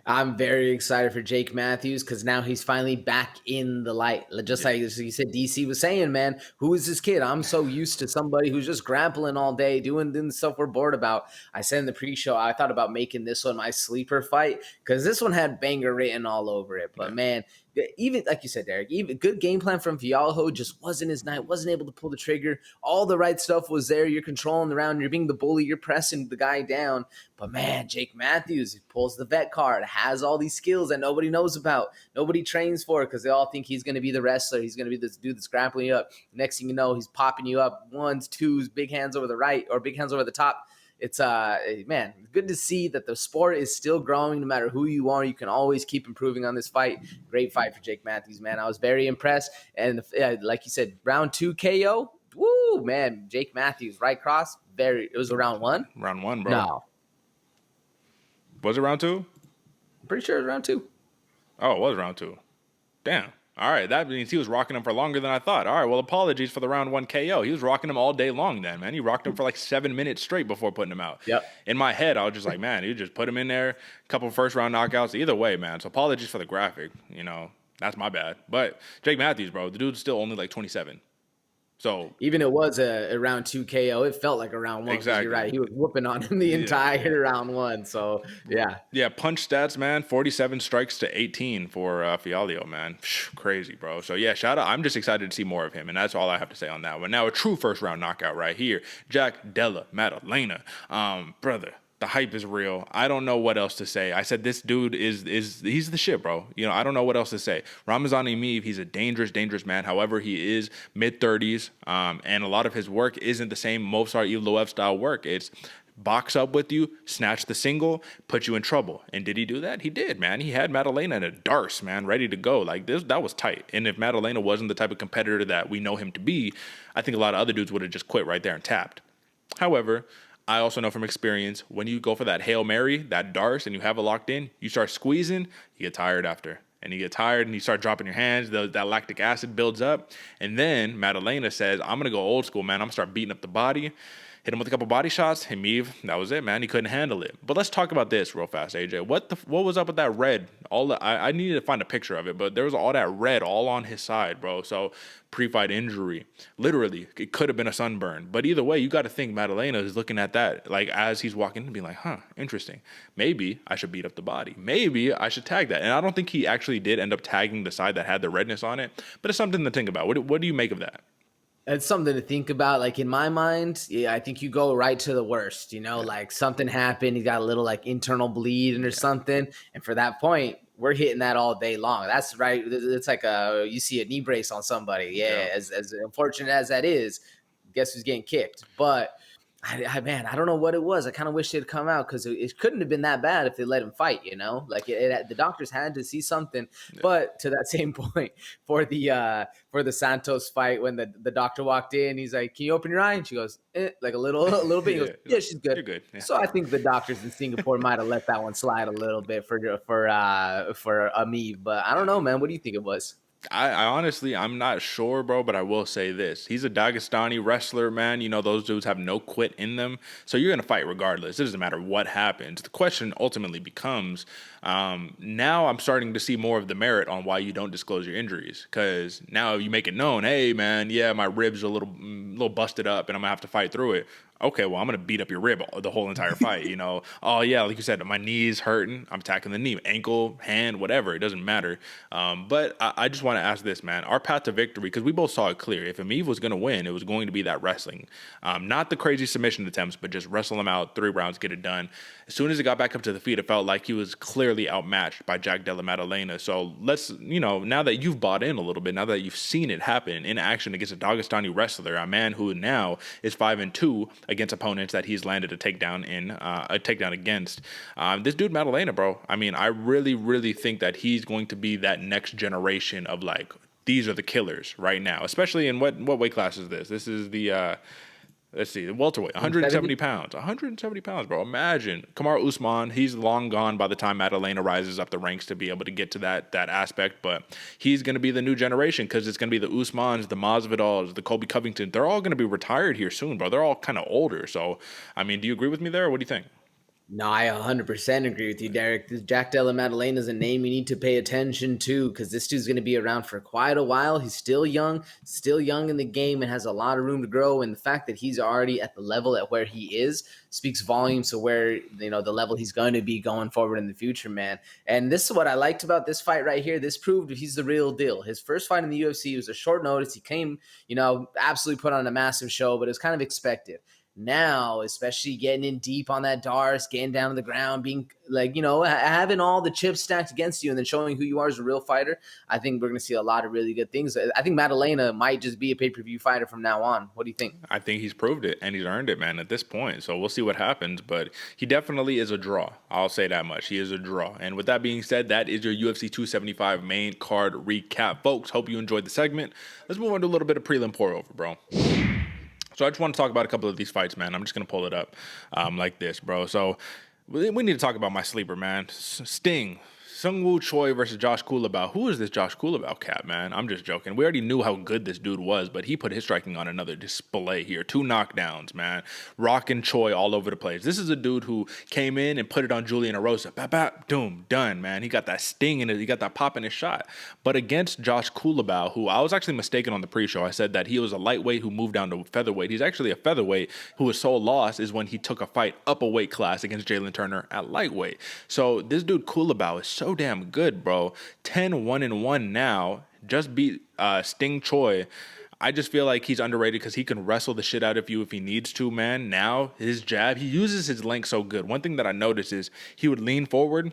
I'm very excited for Jake Matthews because now he's finally back in the light. Just like you said, DC was saying, man, who is this kid? I'm so used to somebody who's just grappling all day, doing the stuff we're bored about. I said in the pre-show, I thought about making this one my sleeper fight because this one had banger written all over it. But man, even like you said, Derick, even good game plan from Fialho, just wasn't his night, wasn't able to pull the trigger. All the right stuff was there. You're controlling the round, you're being the bully, you're pressing the guy down. But man, Jake Matthews, he pulls the vet card, has all these skills that nobody knows about, nobody trains for because they all think he's going to be the wrestler. He's going to be this dude that's grappling you up. Next thing you know, he's popping you up ones, twos, big hands over the right or big hands over the top. It's man, good to see that the sport is still growing. No matter who you are, you can always keep improving on this fight. Great fight for Jake Matthews, man. I was very impressed. And like you said, round 2 KO. Woo, man, Jake Matthews, right cross. It was round 1. Round 1, bro. No, Was it round 2? I'm pretty sure it was round 2. Oh, it was round 2. Damn. All right, that means he was rocking him for longer than I thought. All right, well, apologies for the round 1 KO. He was rocking him all day long then, man. He rocked him for like 7 minutes straight before putting him out. Yep. In my head, I was just like, man, you just put him in there, a couple first-round knockouts. Either way, man, so apologies for the graphic. You know, that's my bad. But Jake Matthews, bro, the dude's still only like 27. So even it was a round 2 KO, it felt like a round 1. Exactly. You're right. He was whooping on him the entire round 1. So yeah. Yeah, punch stats, man. 47 strikes to 18 for Fialho, man. Crazy, bro. So yeah, shout out. I'm just excited to see more of him, and that's all I have to say on that one. Now a true first round knockout right here. Jack Della, Maddalena. Brother. The hype is real. I don't know what else to say. I said this dude is he's the shit, bro. You know, I don't know what else to say. Ramazan Emeev, he's a dangerous man. However, he is mid-30s, and a lot of his work isn't the same Movsar Evloev style work. It's box up with you, snatch the single, put you in trouble. And did he do that? He did, man. He had Maddalena in a darce, man, ready to go. Like this, that was tight. And if Maddalena wasn't the type of competitor that we know him to be, I think a lot of other dudes would have just quit right there and tapped. However, I also know from experience, when you go for that Hail Mary, that darce, and you have it locked in, you start squeezing, you get tired after. And you get tired and you start dropping your hands, that lactic acid builds up. And then Maddalena says, I'm going to go old school, man. I'm going to start beating up the body. Hit him with a couple body shots. Emeev, that was it, man. He couldn't handle it. But let's talk about this real fast, AJ. What was up with that red? I needed to find a picture of it, but there was all that red all on his side, bro. So pre-fight injury. Literally, it could have been a sunburn. But either way, you got to think Maddalena is looking at that, like as he's walking and being like, huh, interesting. Maybe I should beat up the body. Maybe I should tag that. And I don't think he actually did end up tagging the side that had the redness on it. But it's something to think about. What do you make of that? It's something to think about. Like in my mind, yeah, I think you go right to the worst, you know, like something happened. He got a little like internal bleeding or something. And for that point, we're hitting that all day long. That's right. It's like you see a knee brace on somebody. Yeah. As unfortunate as that is, guess who's getting kicked? But man, I don't know what it was. I kind of wish it had come out because it couldn't have been that bad if they let him fight, you know? Like the doctors had to see something. Yeah. But to that same point, for the Santos fight, when the doctor walked in, he's like, "Can you open your eye?" And she goes, like a little bit. He goes, "Yeah, she's good." You're good. Yeah. So I think the doctors in Singapore might have let that one slide a little bit for Emeev. But I don't know, man. What do you think it was? I honestly, I'm not sure, bro, but I will say this. He's a Dagestani wrestler, man. You know, those dudes have no quit in them. So you're going to fight regardless. It doesn't matter what happens. The question ultimately becomes, now I'm starting to see more of the merit on why you don't disclose your injuries. Because now you make it known, hey, man, yeah, my ribs are a little busted up and I'm going to have to fight through it. Okay, well, I'm going to beat up your rib the whole entire fight, you know. Oh, yeah, like you said, my knee's hurting. I'm attacking the knee, ankle, hand, whatever. It doesn't matter. But I just want to ask this, man. Our path to victory, because we both saw it clear. If Emeev was going to win, it was going to be that wrestling. Not the crazy submission attempts, but just wrestle him out, 3 rounds, get it done. As soon as he got back up to the feet, it felt like he was clearly outmatched by Jack Della Maddalena. So let's, you know, now that you've bought in a little bit, now that you've seen it happen in action against a Dagestani wrestler, a man who now is 5-2 against opponents that he's landed a takedown against. This dude Maddalena, bro, I mean, I really think that he's going to be that next generation of like, these are the killers right now, especially in what weight class is this? This is the let's see, the welterweight, 170 pounds. 170 pounds, bro. Imagine. Kamaru Usman, he's long gone by the time Maddalena rises up the ranks to be able to get to that aspect, but he's going to be the new generation because it's going to be the Usmans, the Masvidals, the Colby Covington. They're all going to be retired here soon, bro. They're all kind of older. So, I mean, do you agree with me there, or what do you think? No, I 100% agree with you, Derick. This Jack Della Maddalena is a name you need to pay attention to because this dude's going to be around for quite a while. He's still young in the game, and has a lot of room to grow. And the fact that he's already at the level at where he is speaks volumes to where, the level he's going to be going forward in the future, man. And this is what I liked about this fight right here. This proved he's the real deal. His first fight in the UFC was a short notice. He came, absolutely put on a massive show, but it was kind of expected. Now, especially getting in deep on that Darce, getting down to the ground, being having all the chips stacked against you and then showing who you are as a real fighter, I think we're going to see a lot of really good things. I think Maddalena might just be a pay-per-view fighter from now on. What do you think? I think he's proved it, and he's earned it, man, at this point. So we'll see what happens, but he definitely is a draw. I'll say that much. He is a draw. And with that being said, that is your UFC 275 main card recap. Folks, hope you enjoyed the segment. Let's move on to a little bit of prelim pour-over, bro. So I just want to talk about a couple of these fights, man. I'm just going to pull it up like this, bro. So we need to talk about my sleeper, man. Sting. Seung Choi versus Josh Culibao. Who is this Josh Culibao cat, man? I'm just joking. We already knew how good this dude was, but he put his striking on another display here. 2 knockdowns, man. Rocking Choi all over the place. This is a dude who came in and put it on Julian Erosa. Bap, bap, boom, done, man. He got that sting in it. He got that pop in his shot. But against Josh Culibao, who I was actually mistaken on the pre-show. I said that he was a lightweight who moved down to featherweight. He's actually a featherweight who was so lost is when he took a fight up a weight class against Jalen Turner at lightweight. So this dude Culibao is so damn good, bro. 10-1-1 now. Just beat Sting Choi. I just feel like he's underrated because he can wrestle the shit out of you if he needs to, man. Now, his jab, he uses his length so good. One thing that I noticed is he would lean forward,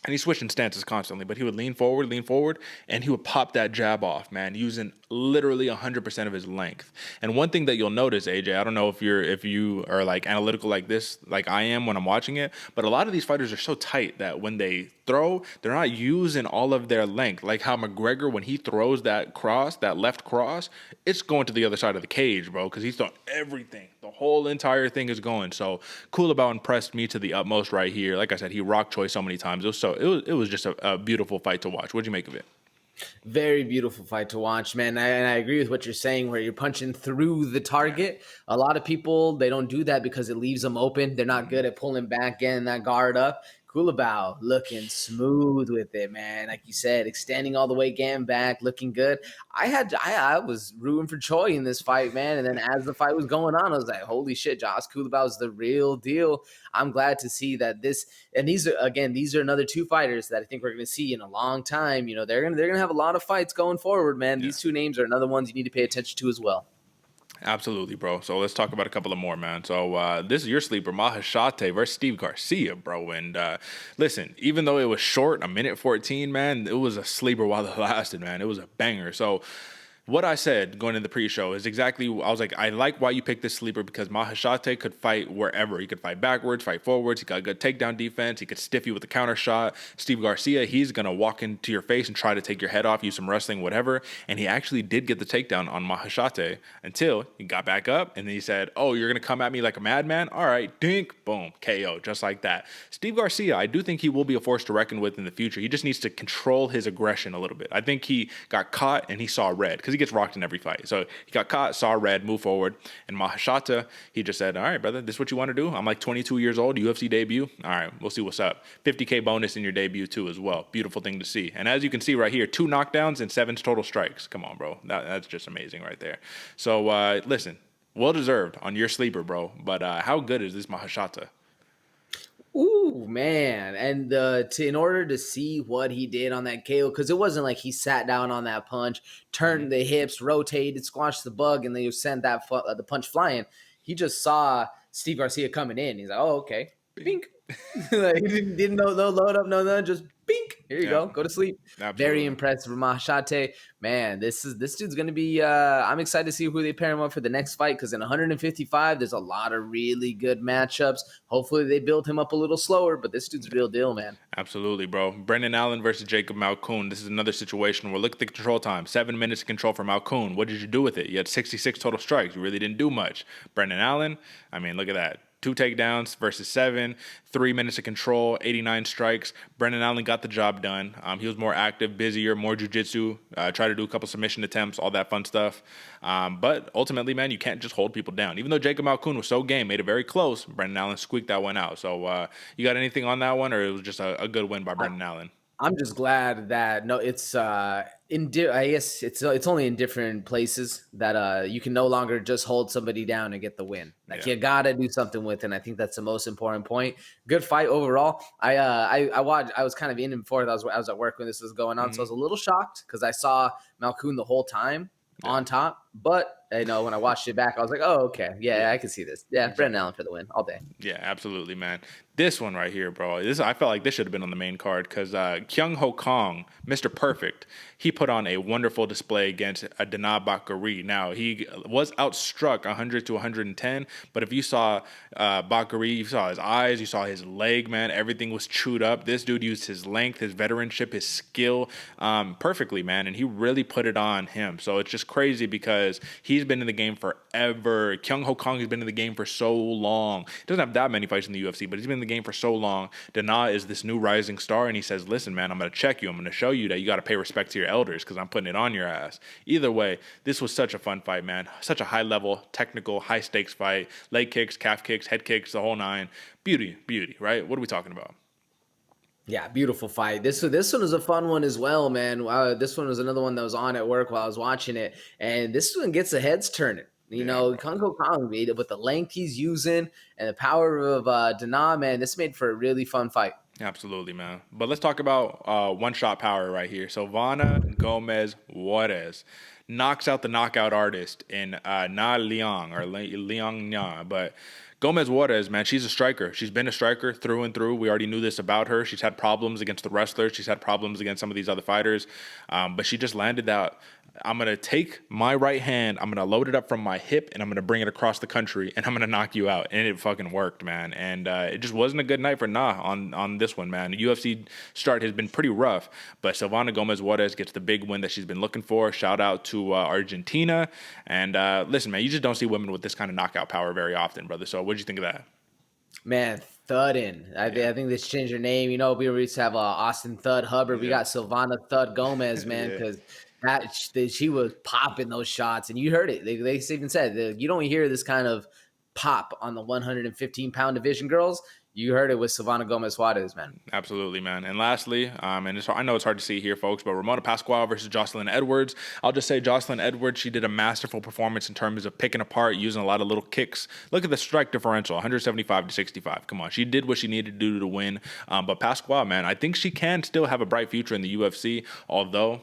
and he's switching stances constantly, but he would lean forward, and he would pop that jab off, man, using literally 100% of his length. And one thing that you'll notice, AJ, I don't know if you are like analytical like this, like I am when I'm watching it, but a lot of these fighters are so tight that when they throw, they're not using all of their length. Like how McGregor, when he throws that cross, that left cross, it's going to the other side of the cage, bro, because he's throwing everything. The whole entire thing is going. So Culibao impressed me to the utmost right here. Like I said, he rocked Choi so many times. It was just a beautiful fight to watch. What'd you make of it? Very beautiful fight to watch, man. And I agree with what you're saying, where you're punching through the target. A lot of people, they don't do that because it leaves them open. They're not good at pulling back, getting that guard up. Culibao looking smooth with it, man. Like you said, extending all the way, getting back, looking good. I was rooting for Choi in this fight, man. And then as the fight was going on, I was like, holy shit, Josh Culibao is the real deal. I'm glad to see that these are another 2 fighters that I think we're going to see in a long time. They're going to have a lot of fights going forward, man. Yeah. These 2 names are another ones you need to pay attention to as well. Absolutely, bro. So let's talk about a couple of more, man. So this is your sleeper, Maheshate versus Steve Garcia, bro. And listen, even though it was short, 1:14, man, it was a sleeper while it lasted, man. It was a banger. So what I said going into the pre-show is exactly, I was like, I like why you picked this sleeper because Maheshate could fight wherever. He could fight backwards, fight forwards. He got good takedown defense. He could stiff you with a counter shot. Steve Garcia, he's going to walk into your face and try to take your head off, use some wrestling, whatever. And he actually did get the takedown on Maheshate until he got back up. And then he said, oh, you're going to come at me like a madman? All right, dink, boom, KO, just like that. Steve Garcia, I do think he will be a force to reckon with in the future. He just needs to control his aggression a little bit. I think he got caught and he saw red because he gets rocked in every fight. So he got caught, saw red, moved forward. And Maheshate, he just said, all right, brother, this is what you want to do? I'm like 22 years old, UFC debut. All right, we'll see what's up. 50K bonus in your debut too as well. Beautiful thing to see. And as you can see right here, 2 knockdowns and 7 total strikes. Come on, bro. That's just amazing right there. So listen, well-deserved on your sleeper, bro. But how good is this Maheshate? Ooh, man. And in order to see what he did on that KO, because it wasn't like he sat down on that punch, turned the hips, rotated, squashed the bug, and then you sent the punch flying. He just saw Steve Garcia coming in. He's like, oh, okay. Bink. Like, he didn't know, no load up, no none, just bink. Here you go. Go to sleep. Absolutely. Very impressive. Maheshate, man, this dude's going to be I'm excited to see who they pair him up for the next fight because in 155, there's a lot of really good matchups. Hopefully they build him up a little slower, but this dude's a real deal, man. Absolutely, bro. Brendan Allen versus Jacob Malkoun. This is another situation where look at the control time. 7 minutes of control for Malkoun. What did you do with it? You had 66 total strikes. You really didn't do much. Brendan Allen, I mean, look at that. 2 takedowns versus 7, 3 minutes of control, 89 strikes. Brendan Allen got the job done. He was more active, busier, more jiu-jitsu, tried to do a couple submission attempts, all that fun stuff. But ultimately, man, you can't just hold people down. Even though Jacob Malkoun was so game, made it very close, Brendan Allen squeaked that one out. So you got anything on that one, or it was just a good win by Brendan Allen? I'm just glad that it's I guess it's only in different places that you can no longer just hold somebody down and get the win. Like you gotta do something with it. And I think that's the most important point. Good fight overall. I watched. I was kind of in and forth. I was at work when this was going on, so I was a little shocked because I saw Malkoun the whole time on top. But when I watched it back, I was like, oh, okay, yeah, I can see this. Yeah, Brendan Allen for the win all day. Yeah, absolutely, man. This one right here, bro. I felt like this should have been on the main card because Kyung Ho Kong, Mr. Perfect, he put on a wonderful display against Dana Bakary. Now, he was outstruck 100 to 110, but if you saw Bakary, you saw his eyes, you saw his leg, man. Everything was chewed up. This dude used his length, his veteranship, his skill perfectly, man, and he really put it on him. So it's just crazy because he's been in the game forever. Kyung Ho Kong has been in the game for so long. He doesn't have that many fights in the UFC, but he's been in the game for so long. Dana is this new rising star, and he says, listen, man, I'm going to check you. I'm going to show you that you got to pay respect to your elders because I'm putting it on your ass. Either way, this was such a fun fight, man. Such a high-level, technical, high-stakes fight. Leg kicks, calf kicks, head kicks, the whole nine. Beauty, right? What are we talking about? Yeah, beautiful fight. This one was a fun one as well, man. This one was another one that was on at work while I was watching it, and this one gets the heads turning. You know, Kyung Ho Kong made it with the length he's using and the power of Dana, man. This made for a really fun fight. Absolutely, man. But let's talk about one-shot power right here. So Silvana Gomez Juarez knocks out the knockout artist in Na Liang or Liang Nha, but Gomez Juarez, man, she's a striker. She's been a striker through and through. We already knew this about her. She's had problems against the wrestlers. She's had problems against some of these other fighters. But she just landed that. I'm going to take my right hand, I'm going to load it up from my hip, and I'm going to bring it across the country, and I'm going to knock you out. And it fucking worked, man. And it just wasn't a good night for Na on this one, man. The UFC start has been pretty rough, but Silvana Gomez Juarez gets the big win that she's been looking for. Shout out to Argentina. And listen, man, you just don't see women with this kind of knockout power very often, brother. So what did you think of that? Man, Thuddin. I think they should change her name. You know, we used to have Austin Thud Hubbard. We got Silvana Thud Gomez, man, because she was popping those shots, and you heard it. They even said you don't hear this kind of pop on the 115-pound division girls. You heard it with Silvana Gomez Juarez, man. Absolutely, man. And lastly, I know it's hard to see here, folks, but Ramona Pascual versus Jocelyn Edwards. I'll just say Jocelyn Edwards, she did a masterful performance in terms of picking apart, using a lot of little kicks. Look at the strike differential, 175 to 65. Come on, she did what she needed to do to win. But Pascual, man, I think she can still have a bright future in the UFC, although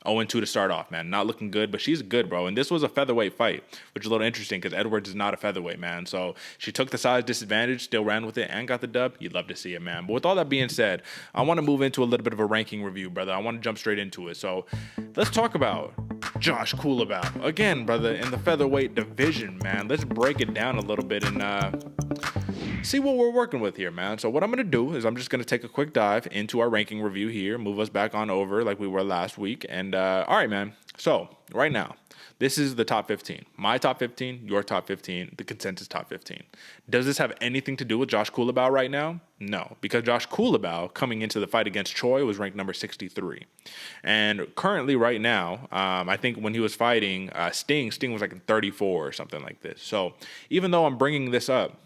0-2 to start off, man. Not looking good, but she's good, bro. And this was a featherweight fight, which is a little interesting because Edwards is not a featherweight, man. So she took the size disadvantage, still ran with it, and got the dub. You'd love to see it, man. But with all that being said, I want to move into a little bit of a ranking review, brother. I want to jump straight into it. So let's talk about Josh Kulabau. Again, brother, in the featherweight division, man. Let's break it down a little bit and see what we're working with here, man. So what I'm going to do is I'm just going to take a quick dive into our ranking review here, move us back on over like we were last week. And all right, man. So right now, this is the top 15. My top 15, your top 15, the consensus top 15. Does this have anything to do with Josh Kulabau right now? No, because Josh Kulabau coming into the fight against Choi was ranked number 63. And currently right now, I think when he was fighting Sting was like in 34 or something like this. So even though I'm bringing this up,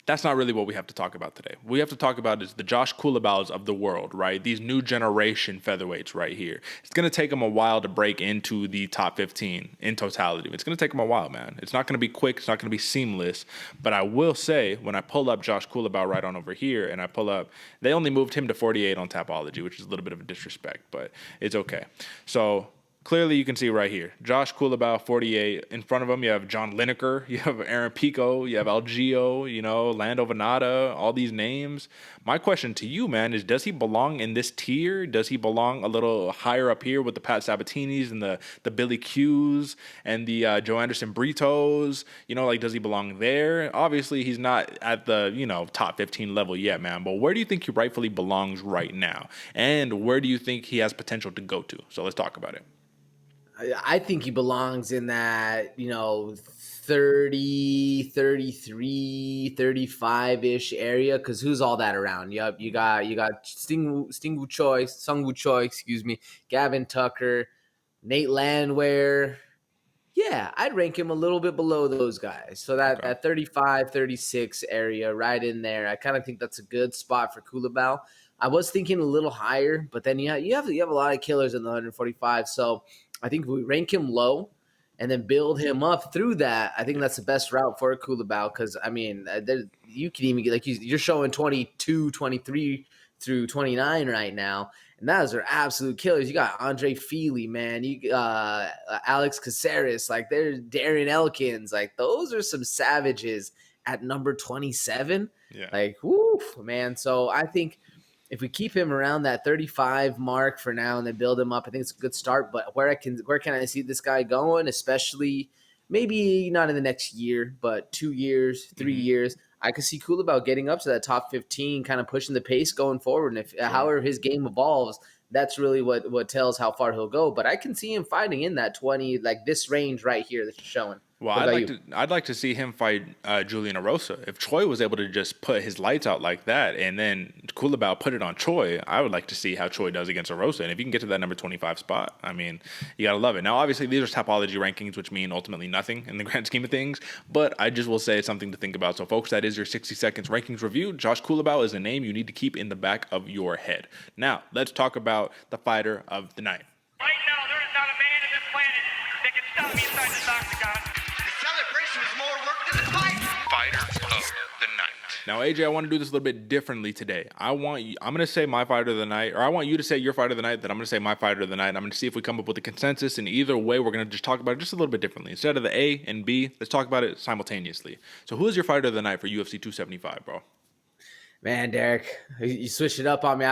that's not really what we have to talk about today. What we have to talk about is the Josh Kulabaus of the world, right? These new generation featherweights right here. It's going to take them a while to break into the top 15 in totality. It's going to take them a while, man. It's not going to be quick. It's not going to be seamless. But I will say, when I pull up Josh Kulabau right on over here, and I pull up, they only moved him to 48 on Tapology, which is a little bit of a disrespect, but it's okay. So clearly, you can see right here, Josh Kulabau, 48. In front of him, you have John Lineker, you have Aaron Pico, you have Algeo, Lando Venata, all these names. My question to you, man, is does he belong in this tier? Does he belong a little higher up here with the Pat Sabatinis and the Billy Qs and the Joe Anderson Britos? Does he belong there? Obviously, he's not at the, top 15 level yet, man. But where do you think he rightfully belongs right now? And where do you think he has potential to go to? So let's talk about it. I think he belongs in that, 30, 33, 35-ish area, because who's all that around? Yep, you got Sung Woo Choi, excuse me, Gavin Tucker, Nate Landwehr. Yeah, I'd rank him a little bit below those guys. So that 35, 36 area right in there. I kind of think that's a good spot for Kulabau. I was thinking a little higher, but then you have a lot of killers in the 145. So I think if we rank him low and then build him up through that, I think that's the best route for Kulabau, because, I mean, you can even get, like, you're showing 22, 23 through 29 right now. And those are absolute killers. You got Andre Feely, man. You Alex Caceres, like, there's Darren Elkins. Like, those are some savages at number 27. Yeah. Like, whoo, man. So I think if we keep him around that 35 mark for now and then build him up, I think it's a good start. But where can I see this guy going, especially maybe not in the next year, but 2 years, 3 years? I could see Kulabau getting up to that top 15, kind of pushing the pace going forward. And if however his game evolves, that's really what tells how far he'll go. But I can see him fighting in that 20, like this range right here that you're showing. Well, I'd like to see him fight Julian Erosa. If Choi was able to just put his lights out like that, and then Kulabau put it on Choi, I would like to see how Choi does against Erosa. And if you can get to that number 25 spot, I mean, you gotta love it. Now, obviously, these are topology rankings, which mean ultimately nothing in the grand scheme of things. But I just will say it's something to think about. So, folks, that is your 60 seconds rankings review. Josh Kulabau is a name you need to keep in the back of your head. Now, let's talk about the fighter of the night. Right now, there is not a man on this planet that can stop me inside this octagon. Celebration is more work than the fight. Fighter of the night. Now, AJ, I want to do this a little bit differently today. I'm going to say my fighter of the night, or I want you to say your fighter of the night, then I'm going to say my fighter of the night. I'm going to see if we come up with a consensus, and either way, we're going to just talk about it just a little bit differently. Instead of the A and B, let's talk about it simultaneously. So who is your fighter of the night for UFC 275, bro? Man, Derick, you switched it up on me.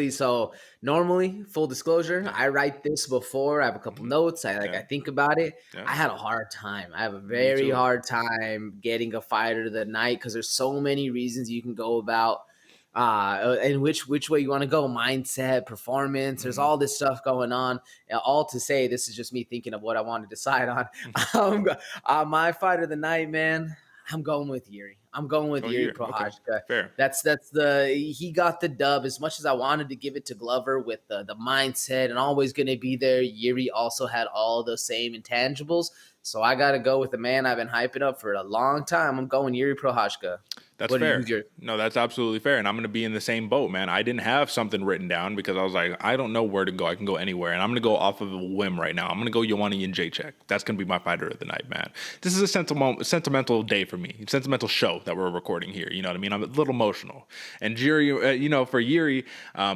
So normally, full disclosure, I write this before. I have a couple notes. I think about it. Yeah. I had a hard time. I have a very hard time getting a fighter of the night, because there's so many reasons you can go about and which way you want to go, mindset, performance. There's all this stuff going on. All to say, this is just me thinking of what I want to decide on. My fighter of the night, man, I'm going with Jiri. I'm going with Jiri Prochazka. Okay. Fair. He got the dub. As much as I wanted to give it to Glover with the mindset and always going to be there, Jiri also had all the same intangibles. So I got to go with the man I've been hyping up for a long time. I'm going Jiri Prochazka. That's fair. No, that's absolutely fair. And I'm going to be in the same boat, man. I didn't have something written down because I was like, I don't know where to go. I can go anywhere. And I'm going to go off of a whim right now. I'm going to go Joanna Jędrzejczyk. That's going to be my fighter of the night, man. This is a sentimental day for me. Sentimental show that we're recording here. You know what I mean? I'm a little emotional. And Jiri, for Jiri,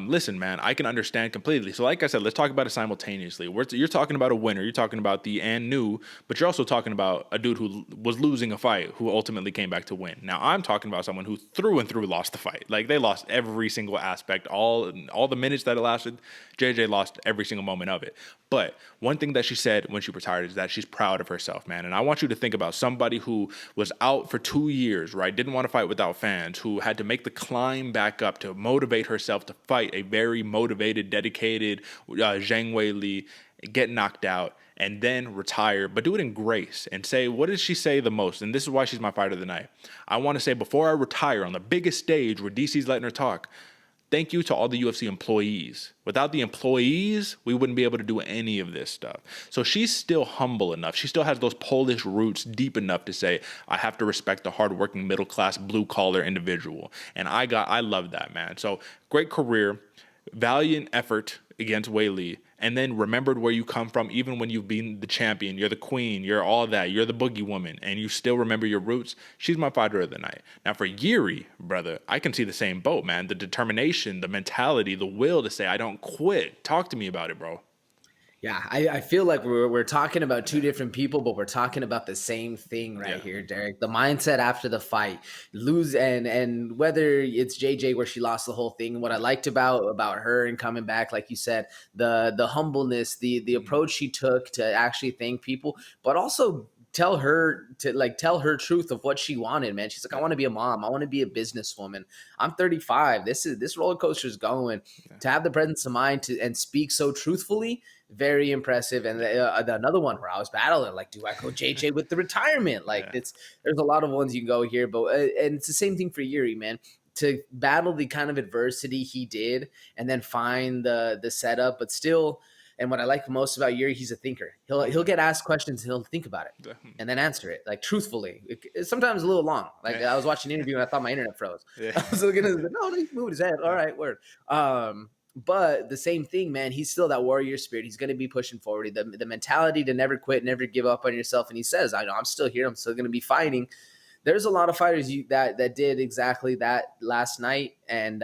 listen, man, I can understand completely. So like I said, let's talk about it simultaneously. You're talking about a winner. You're talking about the and new, but you're also talking about a dude who was losing a fight who ultimately came back to win. Now, I'm talking about someone who through and through lost the fight. Like, they lost every single aspect. All the minutes that it lasted, JJ lost every single moment of it. But one thing that she said when she retired is that she's proud of herself, man. And I want you to think about somebody who was out for 2 years, right? Didn't want to fight without fans, who had to make the climb back up to motivate herself to fight a very motivated, dedicated Zhang Weili, get knocked out, and then retire, but do it in grace and say, what did she say the most? And this is why she's my fighter of the night. I want to say, before I retire on the biggest stage where DC's letting her talk, thank you to all the UFC employees. Without the employees, we wouldn't be able to do any of this stuff. So she's still humble enough. She still has those Polish roots deep enough to say, I have to respect the hardworking, middle-class, blue-collar individual. And I love that, man. So great career, valiant effort against Weili, and then remembered where you come from, even when you've been the champion, you're the queen, you're all that, you're the boogie woman, and you still remember your roots. She's my fighter of the night. Now for Jiri, brother, I can see the same boat, man. The determination, the mentality, the will to say, I don't quit. Talk to me about it, bro. Yeah, I feel like we're talking about two different people, but we're talking about the same thing here, Derick. The mindset after the fight, lose, and whether it's JJ where she lost the whole thing. What I liked about her and coming back, like you said, the humbleness, the approach she took to actually thank people, but also tell her truth of what she wanted, man. She's like, I want to be a mom. I want to be a businesswoman. I'm 35. This roller coaster is going. To have the presence of mind and speak so truthfully, very impressive. And another one where I was battling, like, do I go JJ with the retirement? Like, there's a lot of ones you can go here, but and it's the same thing for Jiri, man. To battle the kind of adversity he did, and then find the setup, but still. And what I like most about Jiri, he's a thinker. He'll get asked questions and he'll think about it and then answer it, like, truthfully. It's sometimes a little long. Like, I was watching an interview and I thought my internet froze. I was looking at it, no, he's moving his head. All right, word. But the same thing, man, he's still that warrior spirit. He's going to be pushing forward. The mentality to never quit, never give up on yourself. And he says, I know I'm still here. I'm still going to be fighting. There's a lot of fighters that did exactly that last night, and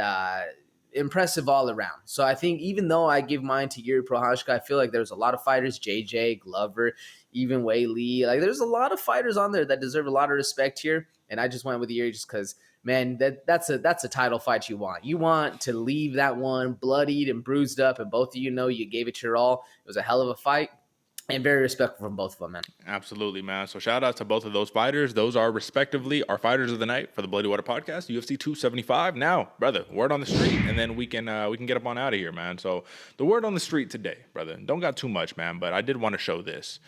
impressive all around. So I think even though I give mine to Jiri Prochazka, I feel like there's a lot of fighters, JJ, Glover, even Weili. Like, there's a lot of fighters on there that deserve a lot of respect here. And I just went with Jiri just because, man, that's a title fight you want. You want to leave that one bloodied and bruised up, and both of you know you gave it your all. It was a hell of a fight. And very respectful from both of them, man. Absolutely, man. So shout out to both of those fighters. Those are respectively our fighters of the night for the Bloody Water Podcast, UFC 275. Now, brother, word on the street, and then we can get up on out of here, man. So the word on the street today, brother, don't got too much, man, but I did want to show this.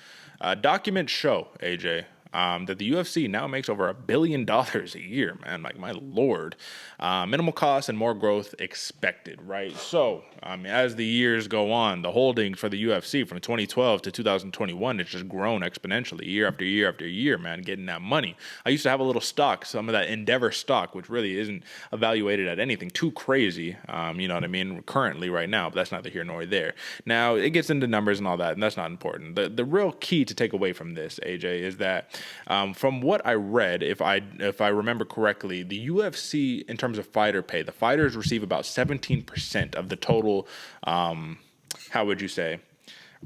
Documents show, AJ, that the UFC now makes over $1 billion a year, man. Like, my Lord. Minimal costs and more growth expected, right? So, as the years go on, the holdings for the UFC from 2012 to 2021, it's just grown exponentially year after year after year, man, getting that money. I used to have a little stock, some of that Endeavor stock, which really isn't evaluated at anything too crazy, you know what I mean, currently right now, but that's neither here nor there. Now, it gets into numbers and all that, and that's not important. The real key to take away from this, AJ, is that from what I read, if I remember correctly, the UFC, in terms of fighter pay, the fighters receive about 17% of the total, how would you say,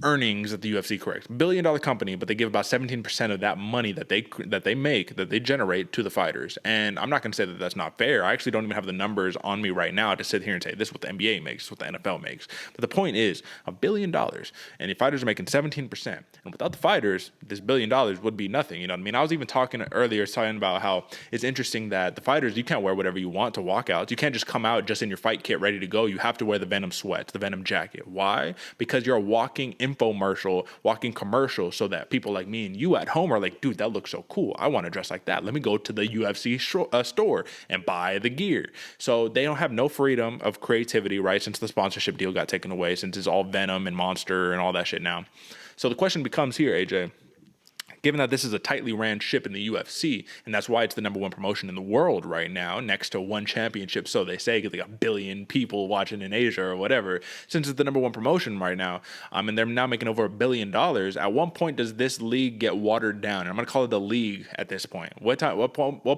earnings that the UFC corrects. $1 billion company, but they give about 17% of that money that they generate to the fighters. And I'm not going to say that that's not fair. I actually don't even have the numbers on me right now to sit here and say this is what the NBA makes, this is what the NFL makes. But the point is $1 billion, and your fighters are making 17%. And without the fighters, this $1 billion would be nothing. You know what I mean? I was even talking about how it's interesting that the fighters, you can't wear whatever you want to walkouts. You can't just come out just in your fight kit ready to go. You have to wear the Venom sweats, the Venom jacket. Why? Because you're a walking infomercial, walking commercial, so that people like me and you at home are like, dude, that looks so cool. I want to dress like that. Let me go to the UFC store and buy the gear. So they don't have no freedom of creativity, right? Since the sponsorship deal got taken away, since it's all Venom and Monster and all that shit now. So the question becomes here, AJ, given that this is a tightly ran ship in the UFC, and that's why it's the number one promotion in the world right now, next to one championship, so they say, because they got 1 billion people watching in Asia or whatever, since it's the number one promotion right now, and they're now making over $1 billion, at one point does this league get watered down? And I'm going to call it the league at this point. What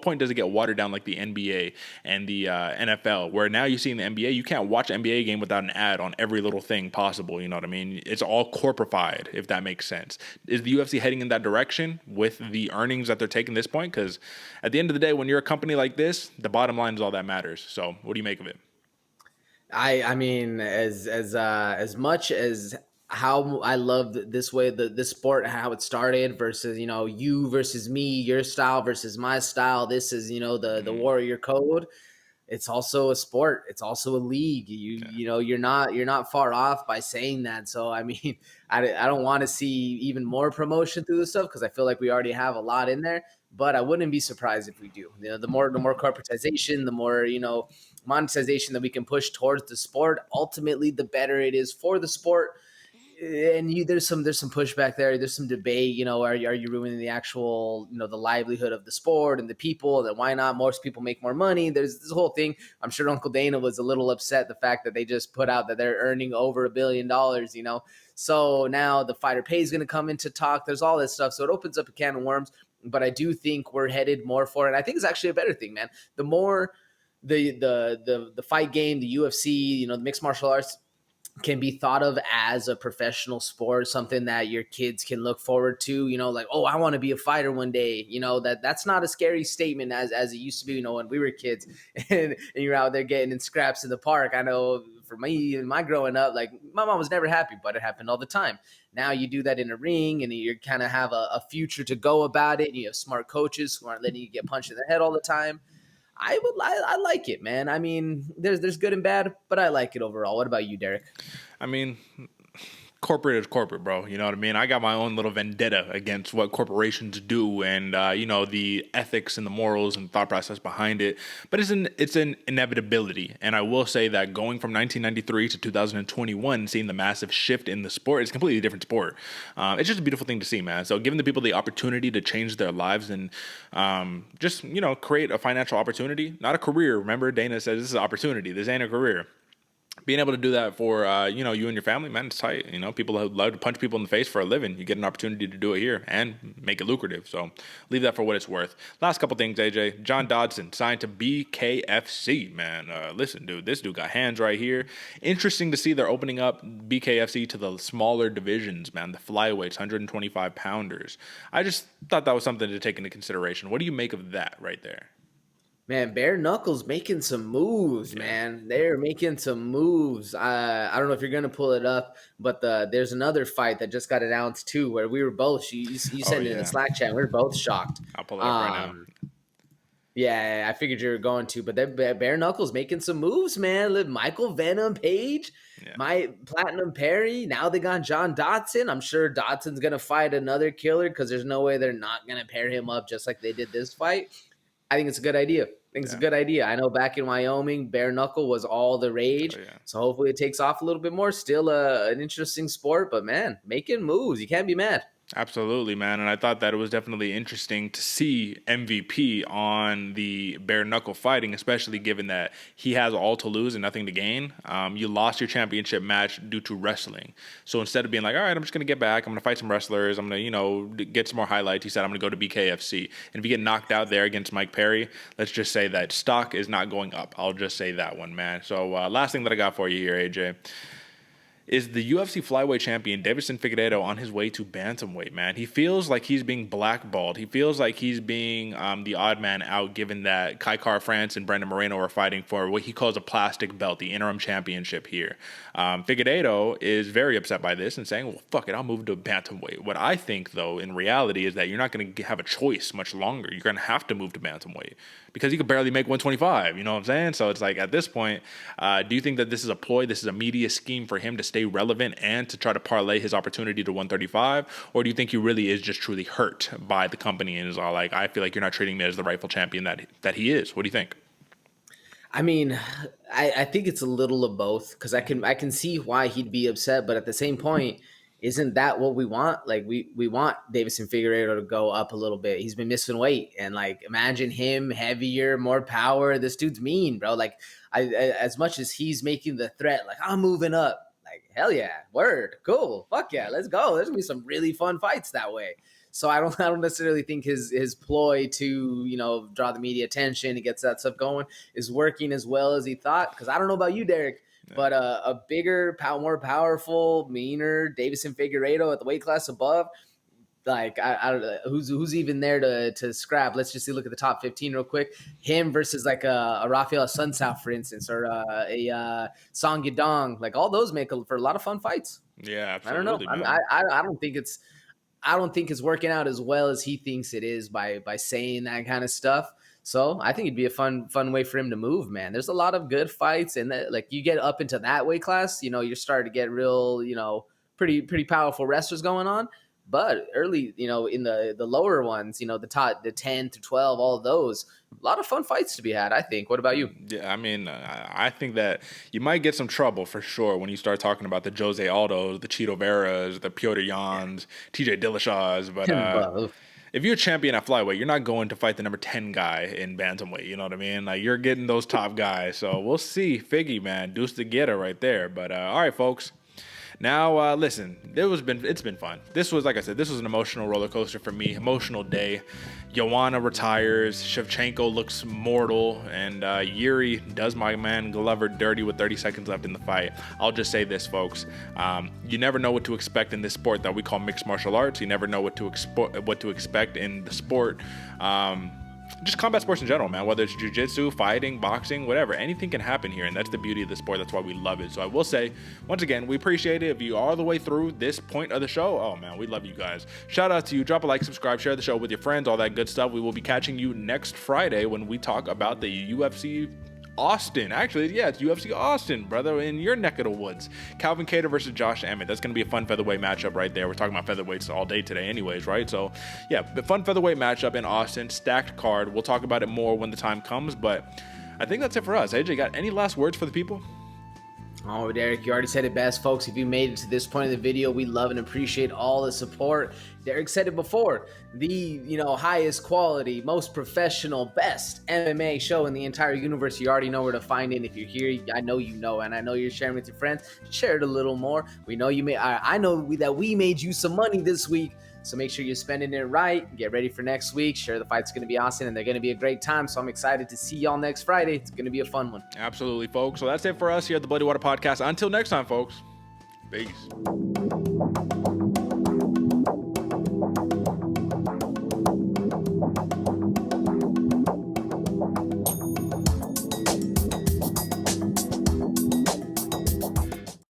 point does it get watered down like the NBA and the NFL, where now you see in the NBA, you can't watch an NBA game without an ad on every little thing possible, you know what I mean? It's all corporified, if that makes sense. Is the UFC heading in that direction with the earnings that they're taking this point? Because at the end of the day, when you're a company like this, the bottom line is all that matters. So what do you make of it? I mean, as much as how I love this way, this sport, how it started versus, you know, you versus me, your style versus my style. This is, you know, the warrior code. It's also a sport. It's also a league. You know, you're not far off by saying that. So, I mean, I don't want to see even more promotion through this stuff, because I feel like we already have a lot in there, but I wouldn't be surprised if we do. You know, the more corporatization, the more, you know, monetization that we can push towards the sport, ultimately, the better it is for the sport. And there's some pushback there. There's some debate. You know, are you ruining the actual, you know, the livelihood of the sport and the people? Then why not? Most people make more money. There's this whole thing. I'm sure Uncle Dana was a little upset the fact that they just put out that they're earning over $1 billion. You know, so now the fighter pay is going to come into talk. There's all this stuff, so it opens up a can of worms. But I do think we're headed more for it. I think it's actually a better thing, man. The more the fight game, the UFC, you know, the mixed martial arts can be thought of as a professional sport, something that your kids can look forward to, you know, like, oh, I want to be a fighter one day, you know, that's not a scary statement as it used to be, you know, when we were kids and you're out there getting in scraps in the park. I know for me, my growing up, like my mom was never happy, but it happened all the time. Now you do that in a ring and you kind of have a future to go about it. And you have smart coaches who aren't letting you get punched in the head all the time. I like it, man. I mean, there's good and bad, but I like it overall. What about you, Derick? I mean, corporate is corporate, bro. You know what I mean? I got my own little vendetta against what corporations do and, the ethics and the morals and thought process behind it. But it's an inevitability. And I will say that going from 1993 to 2021, seeing the massive shift in the sport, it's a completely different sport. It's just a beautiful thing to see, man. So giving the people the opportunity to change their lives and create a financial opportunity, not a career. Remember, Dana says this is an opportunity. This ain't a career. Being able to do that for, you and your family, man, it's tight. People who love to punch people in the face for a living, you get an opportunity to do it here and make it lucrative. So leave that for what it's worth. Last couple things, AJ. John Dodson signed to BKFC, man. Listen, dude, this dude got hands right here. Interesting to see they're opening up BKFC to the smaller divisions, man, the flyweights, 125-pounders. I just thought that was something to take into consideration. What do you make of that right there? Man, bare knuckles making some moves, man. They're making some moves. I don't know if you're gonna pull it up, but there's another fight that just got announced too, where we were both. You sent it in the Slack chat. We were both shocked. I'll pull it up right now. Yeah, I figured you were going to, but they're bare knuckles making some moves, man. Michael Venom Page, my Platinum Perry. Now they got John Dodson. I'm sure Dodson's gonna fight another killer because there's no way they're not gonna pair him up just like they did this fight. I think it's a good idea. It's a good idea. I know back in Wyoming, bare knuckle was all the rage. So hopefully it takes off a little bit more. Still an interesting sport, but man, making moves. You can't be mad. Absolutely, man. And I thought that it was definitely interesting to see MVP on the bare knuckle fighting, especially given that he has all to lose and nothing to gain. You lost your championship match due to wrestling. So instead of being like, all right, I'm just going to get back, I'm going to fight some wrestlers, I'm going to, get some more highlights, he said, I'm going to go to BKFC. And if you get knocked out there against Mike Perry, let's just say that stock is not going up. I'll just say that one, man. So last thing that I got for you here, AJ. Is the UFC flyweight champion Deiveson Figueiredo on his way to bantamweight, man. He feels like he's being blackballed. He feels like he's being the odd man out, given that Kai Kara-France and Brandon Moreno are fighting for what he calls a plastic belt, the interim championship here. Figueiredo is very upset by this and saying, well, fuck it, I'll move to bantamweight. What I think, though, in reality is that you're not going to have a choice much longer. You're going to have to move to bantamweight because you could barely make 125, you know what I'm saying? So it's like, at this point, do you think that this is a ploy, this is a media scheme for him to stay relevant and to try to parlay his opportunity to 135? Or do you think he really is just truly hurt by the company and is all like, I feel like you're not treating me as the rightful champion that he is? What do you think? I mean, I think it's a little of both because I can see why he'd be upset, but at the same point, isn't that what we want? Like we want Deiveson Figueiredo to go up a little bit. He's been missing weight, and like imagine him heavier, more power. This dude's mean, bro. Like I as much as he's making the threat, like I'm moving up. Like hell yeah, word, cool, fuck yeah, let's go. There's gonna be some really fun fights that way. So I don't necessarily think his ploy to draw the media attention and gets that stuff going is working as well as he thought. Because I don't know about you, Derick. But a bigger, more powerful, meaner Deiveson Figueiredo at the weight class above, like I don't know who's even there to scrap. Let's just look at the top 15 real quick. Him versus like a Rafael Sunsao, for instance, or a Song Yadong. Like all those make for a lot of fun fights. Yeah, absolutely. I don't know. I don't think it's working out as well as he thinks it is by saying that kind of stuff. So I think it'd be a fun way for him to move, man. There's a lot of good fights, and like you get up into that weight class, you're starting to get real, pretty powerful wrestlers going on. But early, in the lower ones, the top, the 10 to 12, all of those, a lot of fun fights to be had, I think. What about you? Yeah, I mean, I think that you might get some trouble for sure when you start talking about the Jose Aldos, the Chito Veras, the Piotr Jans, TJ Dillashaw's, but if you're a champion at flyweight, you're not going to fight the number 10 guy in bantamweight. You know what I mean? Like you're getting those top guys. So we'll see. Figgy, man, deuce to get her right there. But all right, folks. Now, listen, it's been fun. This was, like I said, this was an emotional roller coaster for me. Emotional day. Joanna retires. Shevchenko looks mortal. And Jiri does my man Glover dirty with 30 seconds left in the fight. I'll just say this, folks. You never know what to expect in this sport that we call mixed martial arts. You never know what to expect in the sport. just combat sports in general, man. Whether it's jiu-jitsu, fighting, boxing, whatever, anything can happen here, and that's the beauty of the sport. That's why we love it. So I will say, once again, we appreciate it. If you are all the way through this point of the show, oh man, we love you guys. Shout out to you. Drop a like, subscribe, share the show with your friends, all that good stuff. We will be catching you next Friday when we talk about the UFC Austin. Actually, yeah, it's UFC Austin, brother, in your neck of the woods. Calvin Kattar versus Josh Emmett. That's going to be a fun featherweight matchup right there. We're talking about featherweights all day today anyways, right? So, yeah, the fun featherweight matchup in Austin, stacked card. We'll talk about it more when the time comes, but I think that's it for us. AJ, got any last words for the people? Oh, Derick, you already said it best, folks. If you made it to this point in the video, we love and appreciate all the support. Derick said it before, the highest quality, most professional, best MMA show in the entire universe. You already know where to find it. If you're here, I know you know, and I know you're sharing with your friends. Share it a little more. We know you may. I know that we made you some money this week. So make sure you're spending it right. Get ready for next week. Sure, the fight's going to be awesome, and they're going to be a great time. So I'm excited to see y'all next Friday. It's going to be a fun one. Absolutely, folks. So that's it for us here at the Bloody Water Podcast. Until next time, folks. Peace.